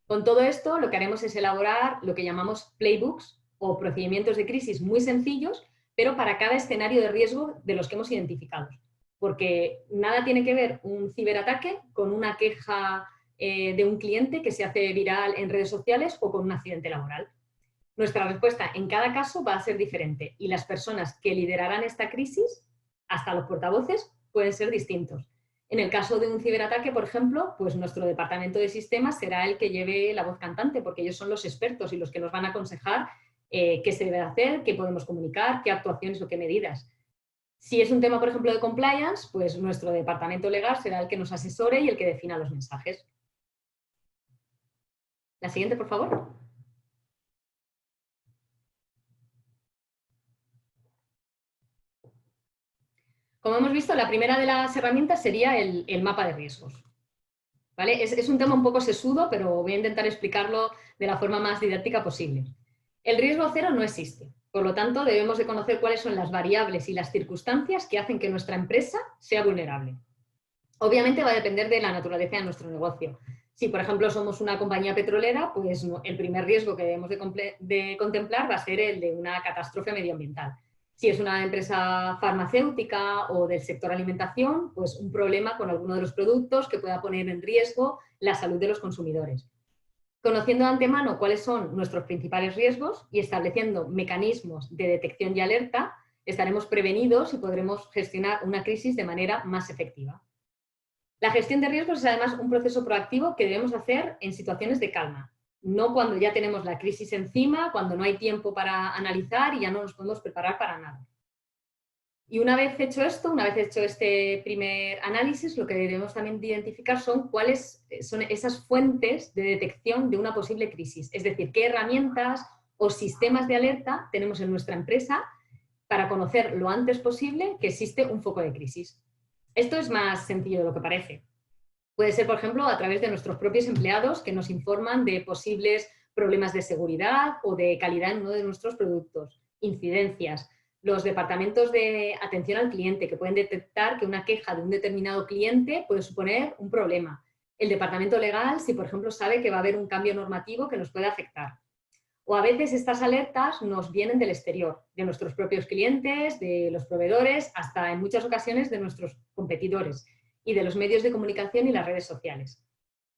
Con todo esto, lo que haremos es elaborar lo que llamamos playbooks o procedimientos de crisis muy sencillos, pero para cada escenario de riesgo de los que hemos identificado. Porque nada tiene que ver un ciberataque con una queja de un cliente que se hace viral en redes sociales o con un accidente laboral. Nuestra respuesta en cada caso va a ser diferente y las personas que liderarán esta crisis, hasta los portavoces, pueden ser distintos. En el caso de un ciberataque, por ejemplo, pues nuestro departamento de sistemas será el que lleve la voz cantante, porque ellos son los expertos y los que nos van a aconsejar qué se debe hacer, qué podemos comunicar, qué actuaciones o qué medidas. Si es un tema, por ejemplo, de compliance, pues nuestro departamento legal será el que nos asesore y el que defina los mensajes. La siguiente, por favor. Como hemos visto, la primera de las herramientas sería el mapa de riesgos. ¿Vale? Es un tema un poco sesudo, pero voy a intentar explicarlo de la forma más didáctica posible. El riesgo cero no existe. Por lo tanto, debemos de conocer cuáles son las variables y las circunstancias que hacen que nuestra empresa sea vulnerable. Obviamente va a depender de la naturaleza de nuestro negocio. Si, por ejemplo, somos una compañía petrolera, pues el primer riesgo que debemos de contemplar va a ser el de una catástrofe medioambiental. Si es una empresa farmacéutica o del sector alimentación, pues un problema con alguno de los productos que pueda poner en riesgo la salud de los consumidores. Conociendo de antemano cuáles son nuestros principales riesgos y estableciendo mecanismos de detección y alerta, estaremos prevenidos y podremos gestionar una crisis de manera más efectiva. La gestión de riesgos es además un proceso proactivo que debemos hacer en situaciones de calma, no cuando ya tenemos la crisis encima, cuando no hay tiempo para analizar y ya no nos podemos preparar para nada. Y una vez hecho esto, una vez hecho este primer análisis, lo que debemos también identificar son cuáles son esas fuentes de detección de una posible crisis. Es decir, qué herramientas o sistemas de alerta tenemos en nuestra empresa para conocer lo antes posible que existe un foco de crisis. Esto es más sencillo de lo que parece. Puede ser, por ejemplo, a través de nuestros propios empleados que nos informan de posibles problemas de seguridad o de calidad en uno de nuestros productos, incidencias. Los departamentos de atención al cliente que pueden detectar que una queja de un determinado cliente puede suponer un problema. El departamento legal, si por ejemplo sabe que va a haber un cambio normativo que nos puede afectar. O a veces estas alertas nos vienen del exterior, de nuestros propios clientes, de los proveedores, hasta en muchas ocasiones de nuestros competidores y de los medios de comunicación y las redes sociales.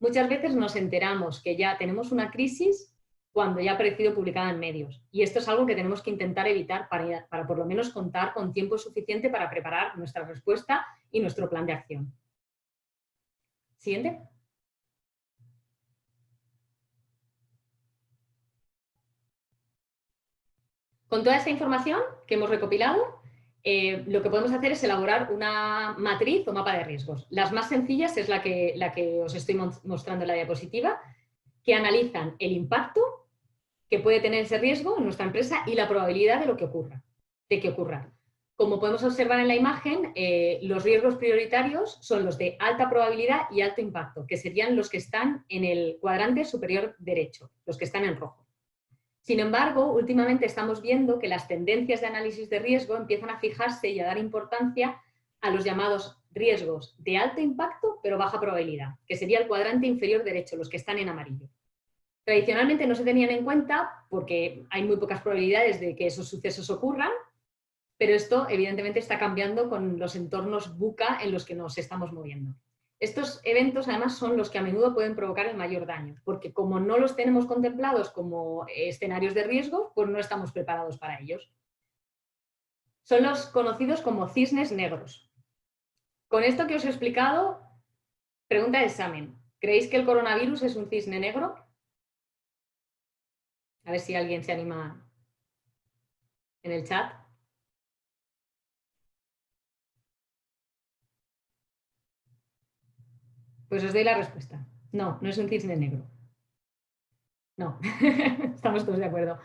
Muchas veces nos enteramos que ya tenemos una crisis cuando ya ha aparecido publicada en medios. Y esto es algo que tenemos que intentar evitar para por lo menos contar con tiempo suficiente para preparar nuestra respuesta y nuestro plan de acción. Siguiente. Con toda esta información que hemos recopilado, lo que podemos hacer es elaborar una matriz o mapa de riesgos. Las más sencillas es la que os estoy mostrando en la diapositiva, que analizan el impacto que puede tener ese riesgo en nuestra empresa y la probabilidad de que ocurra. Como podemos observar en la imagen, los riesgos prioritarios son los de alta probabilidad y alto impacto, que serían los que están en el cuadrante superior derecho, los que están en rojo. Sin embargo, últimamente estamos viendo que las tendencias de análisis de riesgo empiezan a fijarse y a dar importancia a los llamados riesgos de alto impacto pero baja probabilidad, que sería el cuadrante inferior derecho, los que están en amarillo. Tradicionalmente no se tenían en cuenta porque hay muy pocas probabilidades de que esos sucesos ocurran, pero esto evidentemente está cambiando con los entornos VUCA en los que nos estamos moviendo. Estos eventos además son los que a menudo pueden provocar el mayor daño, porque como no los tenemos contemplados como escenarios de riesgo, pues no estamos preparados para ellos. Son los conocidos como cisnes negros. Con esto que os he explicado, pregunta de examen. ¿Creéis que el coronavirus es un cisne negro? A ver si alguien se anima en el chat. Pues os doy la respuesta. No, no es un cisne negro. No, estamos todos de acuerdo.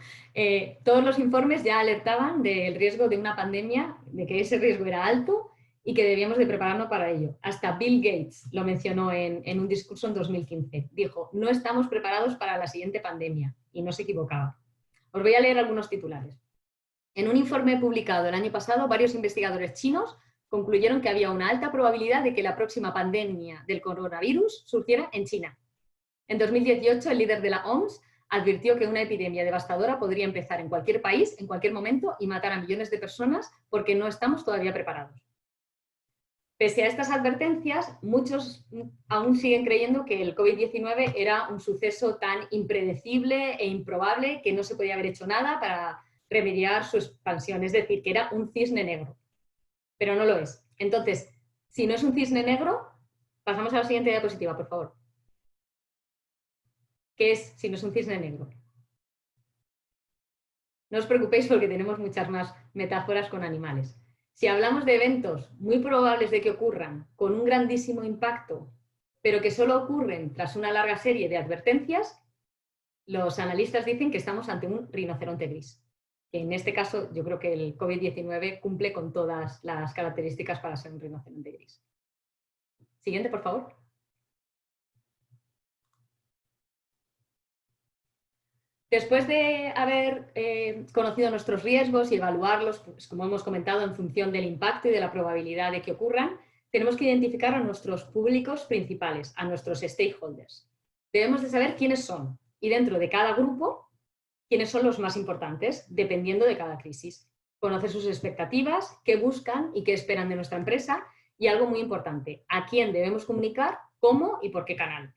Todos los informes ya alertaban del riesgo de una pandemia, de que ese riesgo era alto y que debíamos de prepararnos para ello. Hasta Bill Gates lo mencionó en un discurso en 2015. Dijo, no estamos preparados para la siguiente pandemia. Y no se equivocaba. Os voy a leer algunos titulares. En un informe publicado el año pasado, varios investigadores chinos concluyeron que había una alta probabilidad de que la próxima pandemia del coronavirus surgiera en China. En 2018, el líder de la OMS advirtió que una epidemia devastadora podría empezar en cualquier país, en cualquier momento, y matar a millones de personas porque no estamos todavía preparados. Pese a estas advertencias, muchos aún siguen creyendo que el COVID-19 era un suceso tan impredecible e improbable que no se podía haber hecho nada para remediar su expansión, es decir, que era un cisne negro. Pero no lo es. Entonces, si no es un cisne negro, pasamos a la siguiente diapositiva, por favor. ¿Qué es si no es un cisne negro? No os preocupéis porque tenemos muchas más metáforas con animales. Si hablamos de eventos muy probables de que ocurran con un grandísimo impacto, pero que solo ocurren tras una larga serie de advertencias, los analistas dicen que estamos ante un rinoceronte gris. En este caso, yo creo que el COVID-19 cumple con todas las características para ser un rinoceronte gris. Siguiente, por favor. Después de haber conocido nuestros riesgos y evaluarlos, pues, como hemos comentado, en función del impacto y de la probabilidad de que ocurran, tenemos que identificar a nuestros públicos principales, a nuestros stakeholders. Debemos de saber quiénes son y dentro de cada grupo, quiénes son los más importantes, dependiendo de cada crisis. Conocer sus expectativas, qué buscan y qué esperan de nuestra empresa y algo muy importante, a quién debemos comunicar, cómo y por qué canal.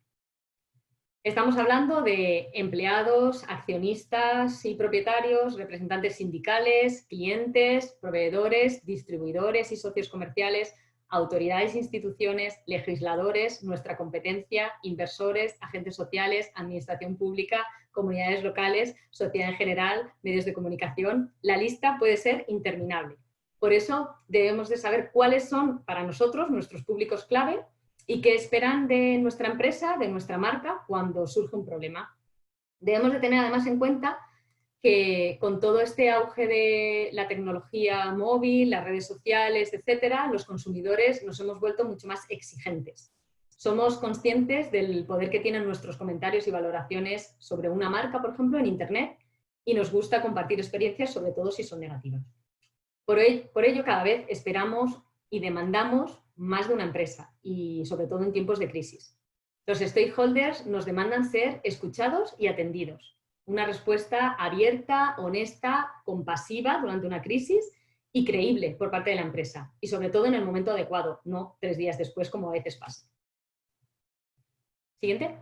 Estamos hablando de empleados, accionistas y propietarios, representantes sindicales, clientes, proveedores, distribuidores y socios comerciales, autoridades e instituciones, legisladores, nuestra competencia, inversores, agentes sociales, administración pública, comunidades locales, sociedad en general, medios de comunicación. La lista puede ser interminable. Por eso debemos de saber cuáles son para nosotros nuestros públicos clave y qué esperan de nuestra empresa, de nuestra marca, cuando surge un problema. Debemos de tener además en cuenta que con todo este auge de la tecnología móvil, las redes sociales, etcétera, los consumidores nos hemos vuelto mucho más exigentes. Somos conscientes del poder que tienen nuestros comentarios y valoraciones sobre una marca, por ejemplo, en Internet, y nos gusta compartir experiencias, sobre todo si son negativas. Por ello, cada vez esperamos y demandamos más de una empresa y sobre todo en tiempos de crisis. Los stakeholders nos demandan ser escuchados y atendidos. Una respuesta abierta, honesta, compasiva durante una crisis y creíble por parte de la empresa. Y sobre todo en el momento adecuado, no 3 días después como a veces pasa. Siguiente.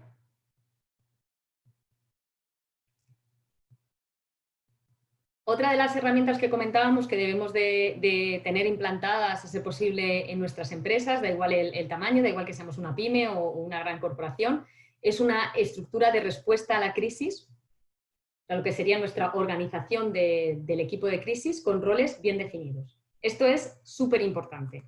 Otra de las herramientas que comentábamos que debemos de tener implantadas, a ser posible, en nuestras empresas, da igual el tamaño, da igual que seamos una pyme o una gran corporación, es una estructura de respuesta a la crisis, a lo que sería nuestra organización del equipo de crisis con roles bien definidos. Esto es súper importante.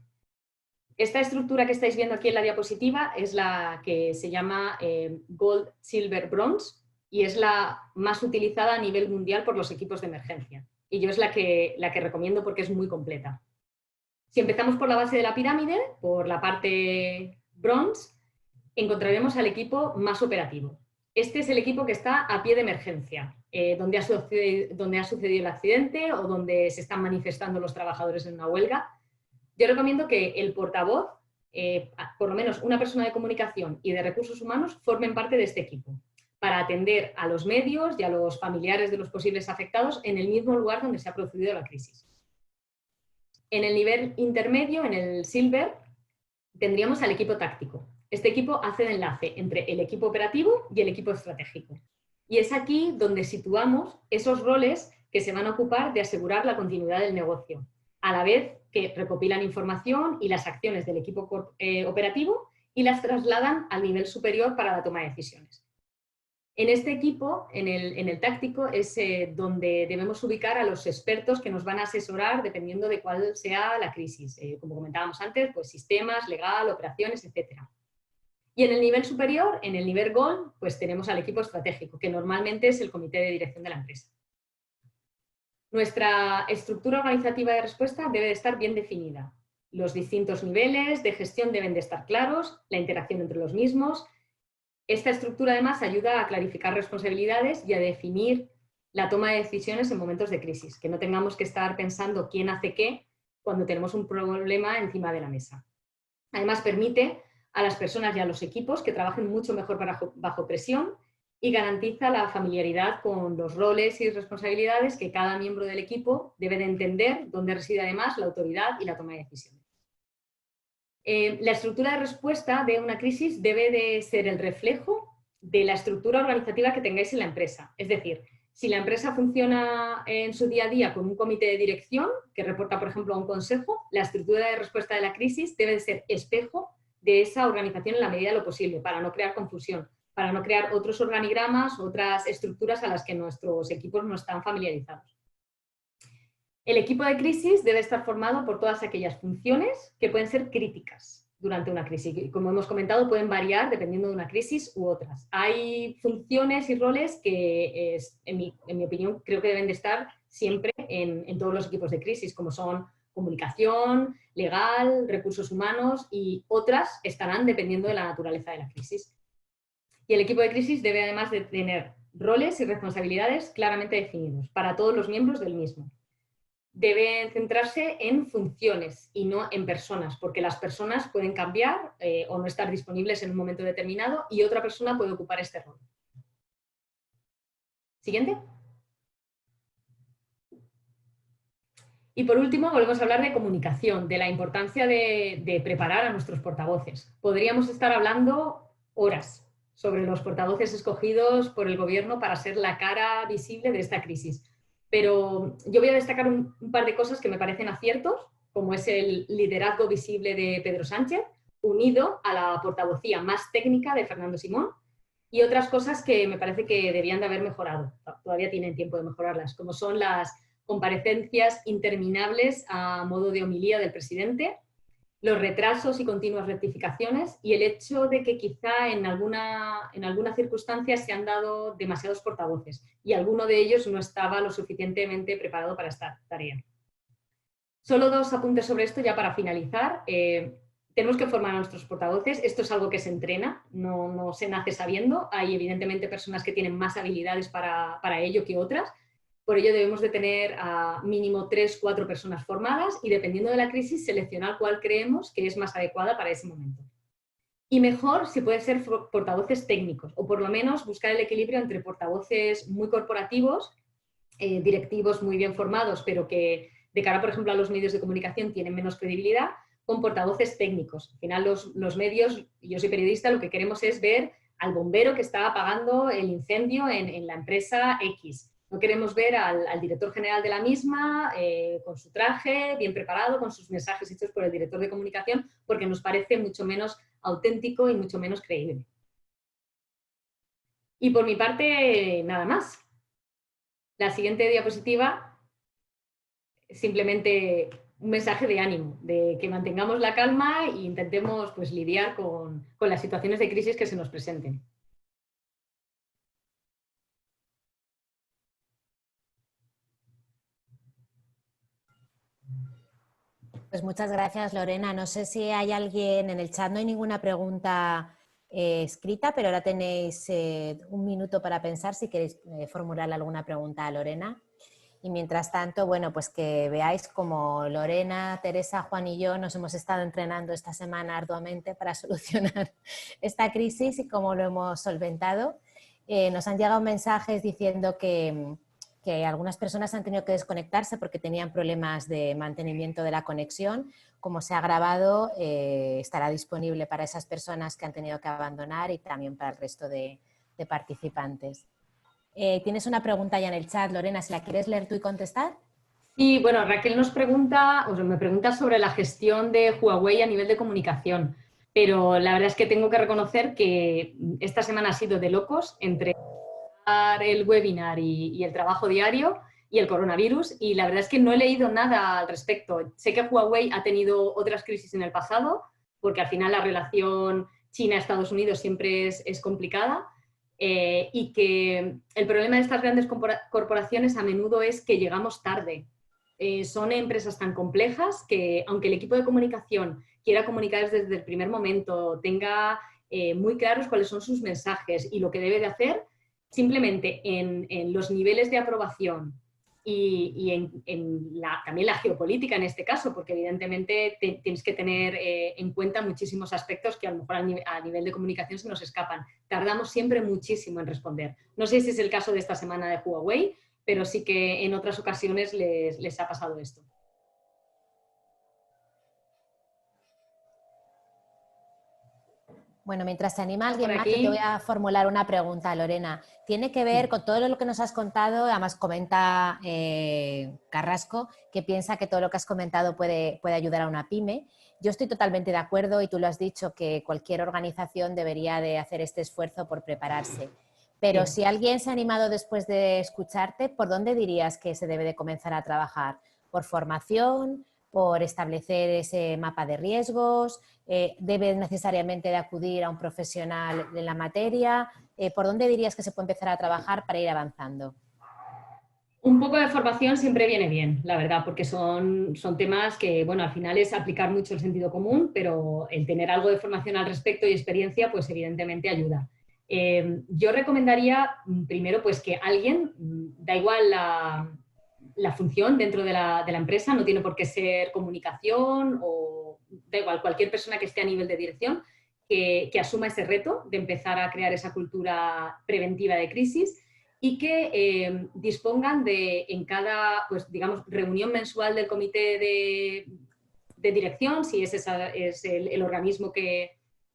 Esta estructura que estáis viendo aquí en la diapositiva es la que se llama Gold, Silver, Bronze, y es la más utilizada a nivel mundial por los equipos de emergencia. Y yo es la que recomiendo porque es muy completa. Si empezamos por la base de la pirámide, por la parte bronze, encontraremos al equipo más operativo. Este es el equipo que está a pie de emergencia, donde ha sucedido el accidente o donde se están manifestando los trabajadores en una huelga. Yo recomiendo que el portavoz, por lo menos una persona de comunicación y de recursos humanos, formen parte de este equipo. para atender a los medios y a los familiares de los posibles afectados en el mismo lugar donde se ha producido la crisis. En el nivel intermedio, en el Silver, tendríamos al equipo táctico. Este equipo hace de enlace entre el equipo operativo y el equipo estratégico. Y es aquí donde situamos esos roles que se van a ocupar de asegurar la continuidad del negocio, a la vez que recopilan información y las acciones del equipo operativo y las trasladan al nivel superior para la toma de decisiones. En este equipo, en el táctico, es donde debemos ubicar a los expertos que nos van a asesorar dependiendo de cuál sea la crisis. Como comentábamos antes, pues sistemas, legal, operaciones, etc. Y en el nivel superior, en el nivel Gold, pues tenemos al equipo estratégico, que normalmente es el comité de dirección de la empresa. Nuestra estructura organizativa de respuesta debe de estar bien definida. Los distintos niveles de gestión deben de estar claros, la interacción entre los mismos. Esta estructura además ayuda a clarificar responsabilidades y a definir la toma de decisiones en momentos de crisis, que no tengamos que estar pensando quién hace qué cuando tenemos un problema encima de la mesa. Además permite a las personas y a los equipos que trabajen mucho mejor bajo presión y garantiza la familiaridad con los roles y responsabilidades que cada miembro del equipo debe de entender, donde reside además la autoridad y la toma de decisiones. La estructura de respuesta de una crisis debe de ser el reflejo de la estructura organizativa que tengáis en la empresa. Es decir, si la empresa funciona en su día a día con un comité de dirección que reporta, por ejemplo, a un consejo, la estructura de respuesta de la crisis debe de ser espejo de esa organización en la medida de lo posible, para no crear confusión, para no crear otros organigramas, otras estructuras a las que nuestros equipos no están familiarizados. El equipo de crisis debe estar formado por todas aquellas funciones que pueden ser críticas durante una crisis. Y como hemos comentado, pueden variar dependiendo de una crisis u otras. Hay funciones y roles que, en mi opinión, creo que deben de estar siempre en todos los equipos de crisis, como son comunicación, legal, recursos humanos, y otras estarán dependiendo de la naturaleza de la crisis. Y el equipo de crisis debe además de tener roles y responsabilidades claramente definidos para todos los miembros del mismo. Deben centrarse en funciones y no en personas, porque las personas pueden cambiar o no estar disponibles en un momento determinado y otra persona puede ocupar este rol. Siguiente. Y por último, volvemos a hablar de comunicación, de la importancia de preparar a nuestros portavoces. Podríamos estar hablando horas sobre los portavoces escogidos por el gobierno para ser la cara visible de esta crisis. Pero yo voy a destacar un par de cosas que me parecen aciertos, como es el liderazgo visible de Pedro Sánchez, unido a la portavocía más técnica de Fernando Simón, y otras cosas que me parece que debían de haber mejorado. Todavía tienen tiempo de mejorarlas, como son las comparecencias interminables a modo de homilía del presidente, los retrasos y continuas rectificaciones y el hecho de que quizá en alguna circunstancia se han dado demasiados portavoces y alguno de ellos no estaba lo suficientemente preparado para esta tarea. Solo dos apuntes sobre esto ya para finalizar. Tenemos que formar a nuestros portavoces. Esto es algo que se entrena, no se nace sabiendo. Hay evidentemente personas que tienen más habilidades para ello que otras. Por ello debemos de tener a mínimo 3 o 4 personas formadas y dependiendo de la crisis seleccionar cuál creemos que es más adecuada para ese momento. Y mejor si puede ser portavoces técnicos o por lo menos buscar el equilibrio entre portavoces muy corporativos, directivos muy bien formados pero que de cara por ejemplo a los medios de comunicación tienen menos credibilidad, con portavoces técnicos. Al final los medios, yo soy periodista, lo que queremos es ver al bombero que está apagando el incendio en la empresa X. No queremos ver al director general de la misma con su traje, bien preparado, con sus mensajes hechos por el director de comunicación, porque nos parece mucho menos auténtico y mucho menos creíble. Y por mi parte, nada más. La siguiente diapositiva, simplemente un mensaje de ánimo, de que mantengamos la calma e intentemos pues, lidiar con las situaciones de crisis que se nos presenten. Pues muchas gracias, Lorena. No sé si hay alguien en el chat, no hay ninguna pregunta escrita, pero ahora tenéis un minuto para pensar si queréis formular alguna pregunta a Lorena. Y mientras tanto, bueno, pues que veáis como Lorena, Teresa, Juan y yo nos hemos estado entrenando esta semana arduamente para solucionar esta crisis y cómo lo hemos solventado. nos han llegado mensajes diciendo que algunas personas han tenido que desconectarse porque tenían problemas de mantenimiento de la conexión. Como se ha grabado, estará disponible para esas personas que han tenido que abandonar y también para el resto de participantes. Tienes una pregunta ya en el chat, Lorena, si la quieres leer tú y contestar. Sí, bueno, Raquel nos pregunta, me pregunta sobre la gestión de Huawei a nivel de comunicación, pero la verdad es que tengo que reconocer que esta semana ha sido de locos entre el webinar y el trabajo diario y el coronavirus, y la verdad es que no he leído nada al respecto. Sé que Huawei ha tenido otras crisis en el pasado, porque al final la relación China-Estados Unidos siempre es complicada, y que el problema de estas grandes corporaciones a menudo es que llegamos tarde. Son empresas tan complejas que, aunque el equipo de comunicación quiera comunicar desde el primer momento, tenga muy claros cuáles son sus mensajes y lo que debe de hacer, simplemente en los niveles de aprobación y también la geopolítica en este caso, porque evidentemente tienes que tener en cuenta muchísimos aspectos que a lo mejor a nivel de comunicación se nos escapan. Tardamos siempre muchísimo en responder. No sé si es el caso de esta semana de Huawei, pero sí que en otras ocasiones les ha pasado esto. Bueno, mientras se anima alguien más, yo te voy a formular una pregunta, Lorena. Tiene que ver con todo lo que nos has contado, además comenta Carrasco, que piensa que todo lo que has comentado puede ayudar a una pyme. Yo estoy totalmente de acuerdo y tú lo has dicho, que cualquier organización debería de hacer este esfuerzo por prepararse. Pero si alguien se ha animado después de escucharte, ¿por dónde dirías que se debe de comenzar a trabajar? ¿Por formación? ¿Por establecer ese mapa de riesgos? ¿Debe necesariamente de acudir a un profesional de la materia? ¿Por dónde dirías que se puede empezar a trabajar para ir avanzando? Un poco de formación siempre viene bien, la verdad, porque son temas que, bueno, al final es aplicar mucho el sentido común, pero el tener algo de formación al respecto y experiencia, pues evidentemente ayuda. Yo recomendaría primero pues que alguien, da igual la función dentro de la empresa, no tiene por qué ser comunicación o da igual, cualquier persona que esté a nivel de dirección, que asuma ese reto de empezar a crear esa cultura preventiva de crisis y que dispongan en cada, pues digamos, reunión mensual del comité de dirección, si es el organismo que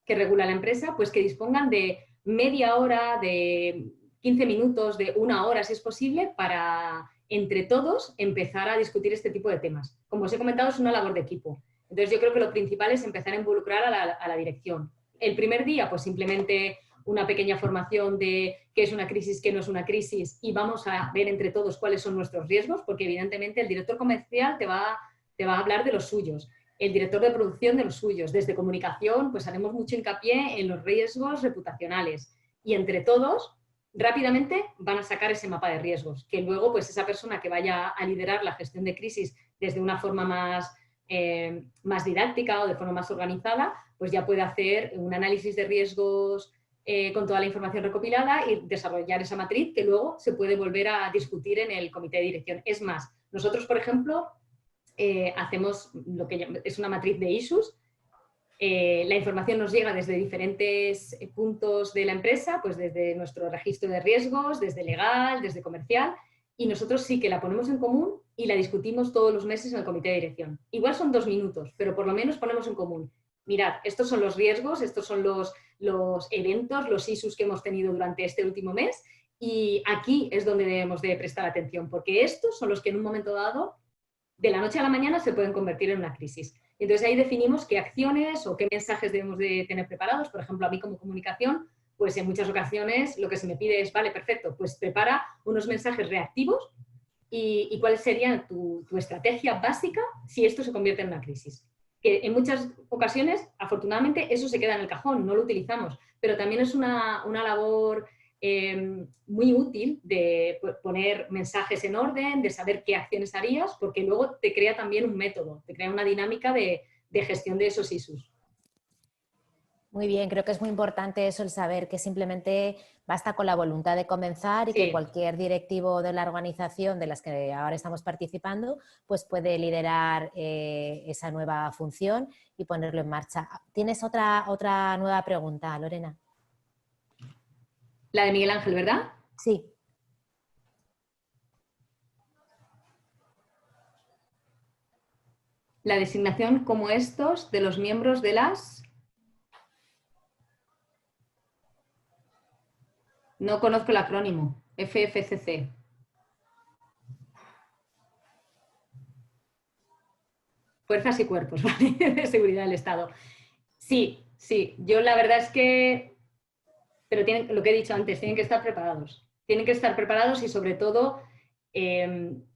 regula la empresa, pues que dispongan de media hora, de 15 minutos, de una hora, si es posible, para entre todos empezar a discutir este tipo de temas. Como os he comentado, es una labor de equipo. Entonces yo creo que lo principal es empezar a involucrar a la dirección. El primer día, pues simplemente una pequeña formación de qué es una crisis, qué no es una crisis, y vamos a ver entre todos cuáles son nuestros riesgos, porque evidentemente el director comercial te va a hablar de los suyos, el director de producción de los suyos. Desde comunicación, pues haremos mucho hincapié en los riesgos reputacionales, y entre todos rápidamente van a sacar ese mapa de riesgos, que luego pues esa persona que vaya a liderar la gestión de crisis desde una forma más didáctica o de forma más organizada, pues ya puede hacer un análisis de riesgos con toda la información recopilada y desarrollar esa matriz que luego se puede volver a discutir en el comité de dirección. Es más, nosotros, por ejemplo, hacemos lo que es una matriz de issues. La información nos llega desde diferentes puntos de la empresa, pues desde nuestro registro de riesgos, desde legal, desde comercial, y nosotros sí que la ponemos en común y la discutimos todos los meses en el comité de dirección. Igual son 2 minutos, pero por lo menos ponemos en común. Mirad, estos son los riesgos, estos son los eventos, los issues que hemos tenido durante este último mes, y aquí es donde debemos de prestar atención, porque estos son los que en un momento dado, de la noche a la mañana, se pueden convertir en una crisis. Entonces ahí definimos qué acciones o qué mensajes debemos de tener preparados. Por ejemplo, a mí como comunicación, pues en muchas ocasiones lo que se me pide es, vale, perfecto, pues prepara unos mensajes reactivos y cuál sería tu estrategia básica si esto se convierte en una crisis. Que en muchas ocasiones, afortunadamente, eso se queda en el cajón, no lo utilizamos, pero también es una labor muy útil de poner mensajes en orden, de saber qué acciones harías, porque luego te crea también un método, te crea una dinámica de gestión de esos issues. Muy bien, creo que es muy importante eso, el saber que simplemente basta con la voluntad de comenzar y Sí. que cualquier directivo de la organización de las que ahora estamos participando pues puede liderar esa nueva función y ponerlo en marcha. ¿Tienes otra nueva pregunta, Lorena? La de Miguel Ángel, ¿verdad? Sí. La designación como estos de los miembros de las... No conozco el acrónimo. FFCC. Fuerzas y cuerpos, ¿vale? De seguridad del Estado. Sí, sí. Yo la verdad es que... Pero tienen, lo que he dicho antes, tienen que estar preparados. Tienen que estar preparados y sobre todo tienen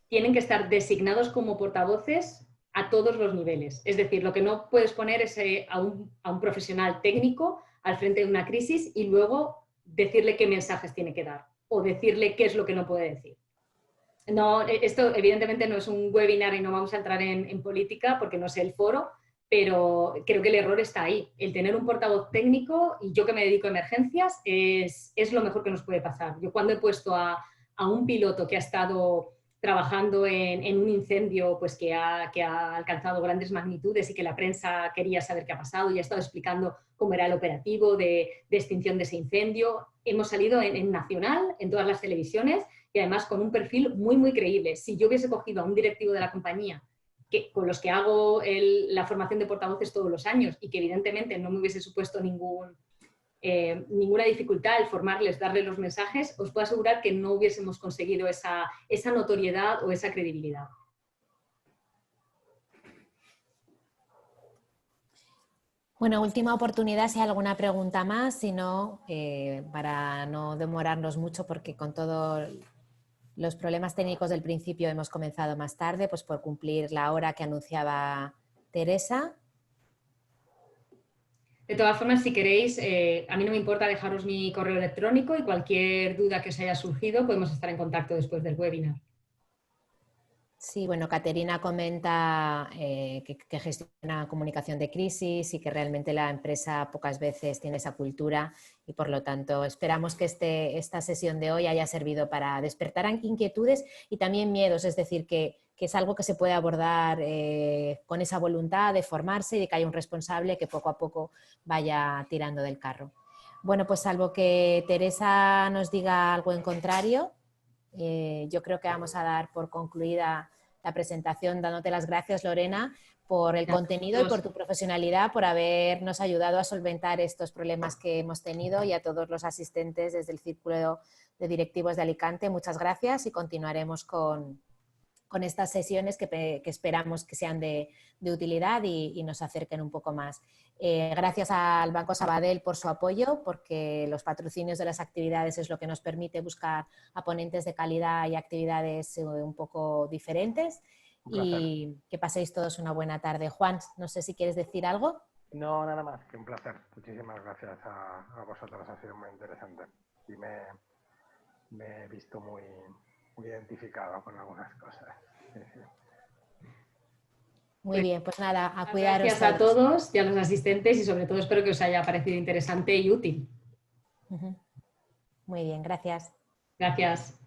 que estar designados como portavoces a todos los niveles. Es decir, lo que no puedes poner es a un profesional técnico al frente de una crisis y luego decirle qué mensajes tiene que dar o decirle qué es lo que no puede decir. No, esto evidentemente no es un webinar y no vamos a entrar en política porque no sé el foro, pero creo que el error está ahí. El tener un portavoz técnico, y yo que me dedico a emergencias, es lo mejor que nos puede pasar. Yo cuando he puesto a un piloto que ha estado trabajando en un incendio pues que ha alcanzado grandes magnitudes y que la prensa quería saber qué ha pasado y ha estado explicando cómo era el operativo de extinción de ese incendio, hemos salido en Nacional, en todas las televisiones y además con un perfil muy, muy creíble. Si yo hubiese cogido a un directivo de la compañía con los que hago la formación de portavoces todos los años y que evidentemente no me hubiese supuesto ninguna dificultad el formarles, darles los mensajes, os puedo asegurar que no hubiésemos conseguido esa notoriedad o esa credibilidad. Bueno, última oportunidad si hay alguna pregunta más, si no, para no demorarnos mucho porque con todos los problemas técnicos del principio hemos comenzado más tarde, pues por cumplir la hora que anunciaba Teresa. De todas formas, si queréis, a mí no me importa dejaros mi correo electrónico y cualquier duda que os haya surgido podemos estar en contacto después del webinar. Sí, bueno, Caterina comenta que gestiona comunicación de crisis y que realmente la empresa pocas veces tiene esa cultura y por lo tanto esperamos que esta sesión de hoy haya servido para despertar inquietudes y también miedos, es decir, que es algo que se puede abordar con esa voluntad de formarse y de que haya un responsable que poco a poco vaya tirando del carro. Bueno, pues salvo que Teresa nos diga algo en contrario, yo creo que vamos a dar por concluida la presentación, dándote las gracias, Lorena, por el contenido y por tu profesionalidad, por habernos ayudado a solventar estos problemas que hemos tenido y a todos los asistentes desde el Círculo de Directivos de Alicante. Muchas gracias y continuaremos con estas sesiones que esperamos que sean de utilidad y nos acerquen un poco más. Gracias al Banco Sabadell por su apoyo, porque los patrocinios de las actividades es lo que nos permite buscar a ponentes de calidad y actividades un poco diferentes. Y que paséis todos una buena tarde. Juan, no sé si quieres decir algo. No, nada más, que un placer. Muchísimas gracias a vosotros, ha sido muy interesante y me he visto muy identificado con algunas cosas. Muy bien, pues nada, a cuidaros. Gracias a todos y a los asistentes y sobre todo espero que os haya parecido interesante y útil. Muy bien, gracias. Gracias.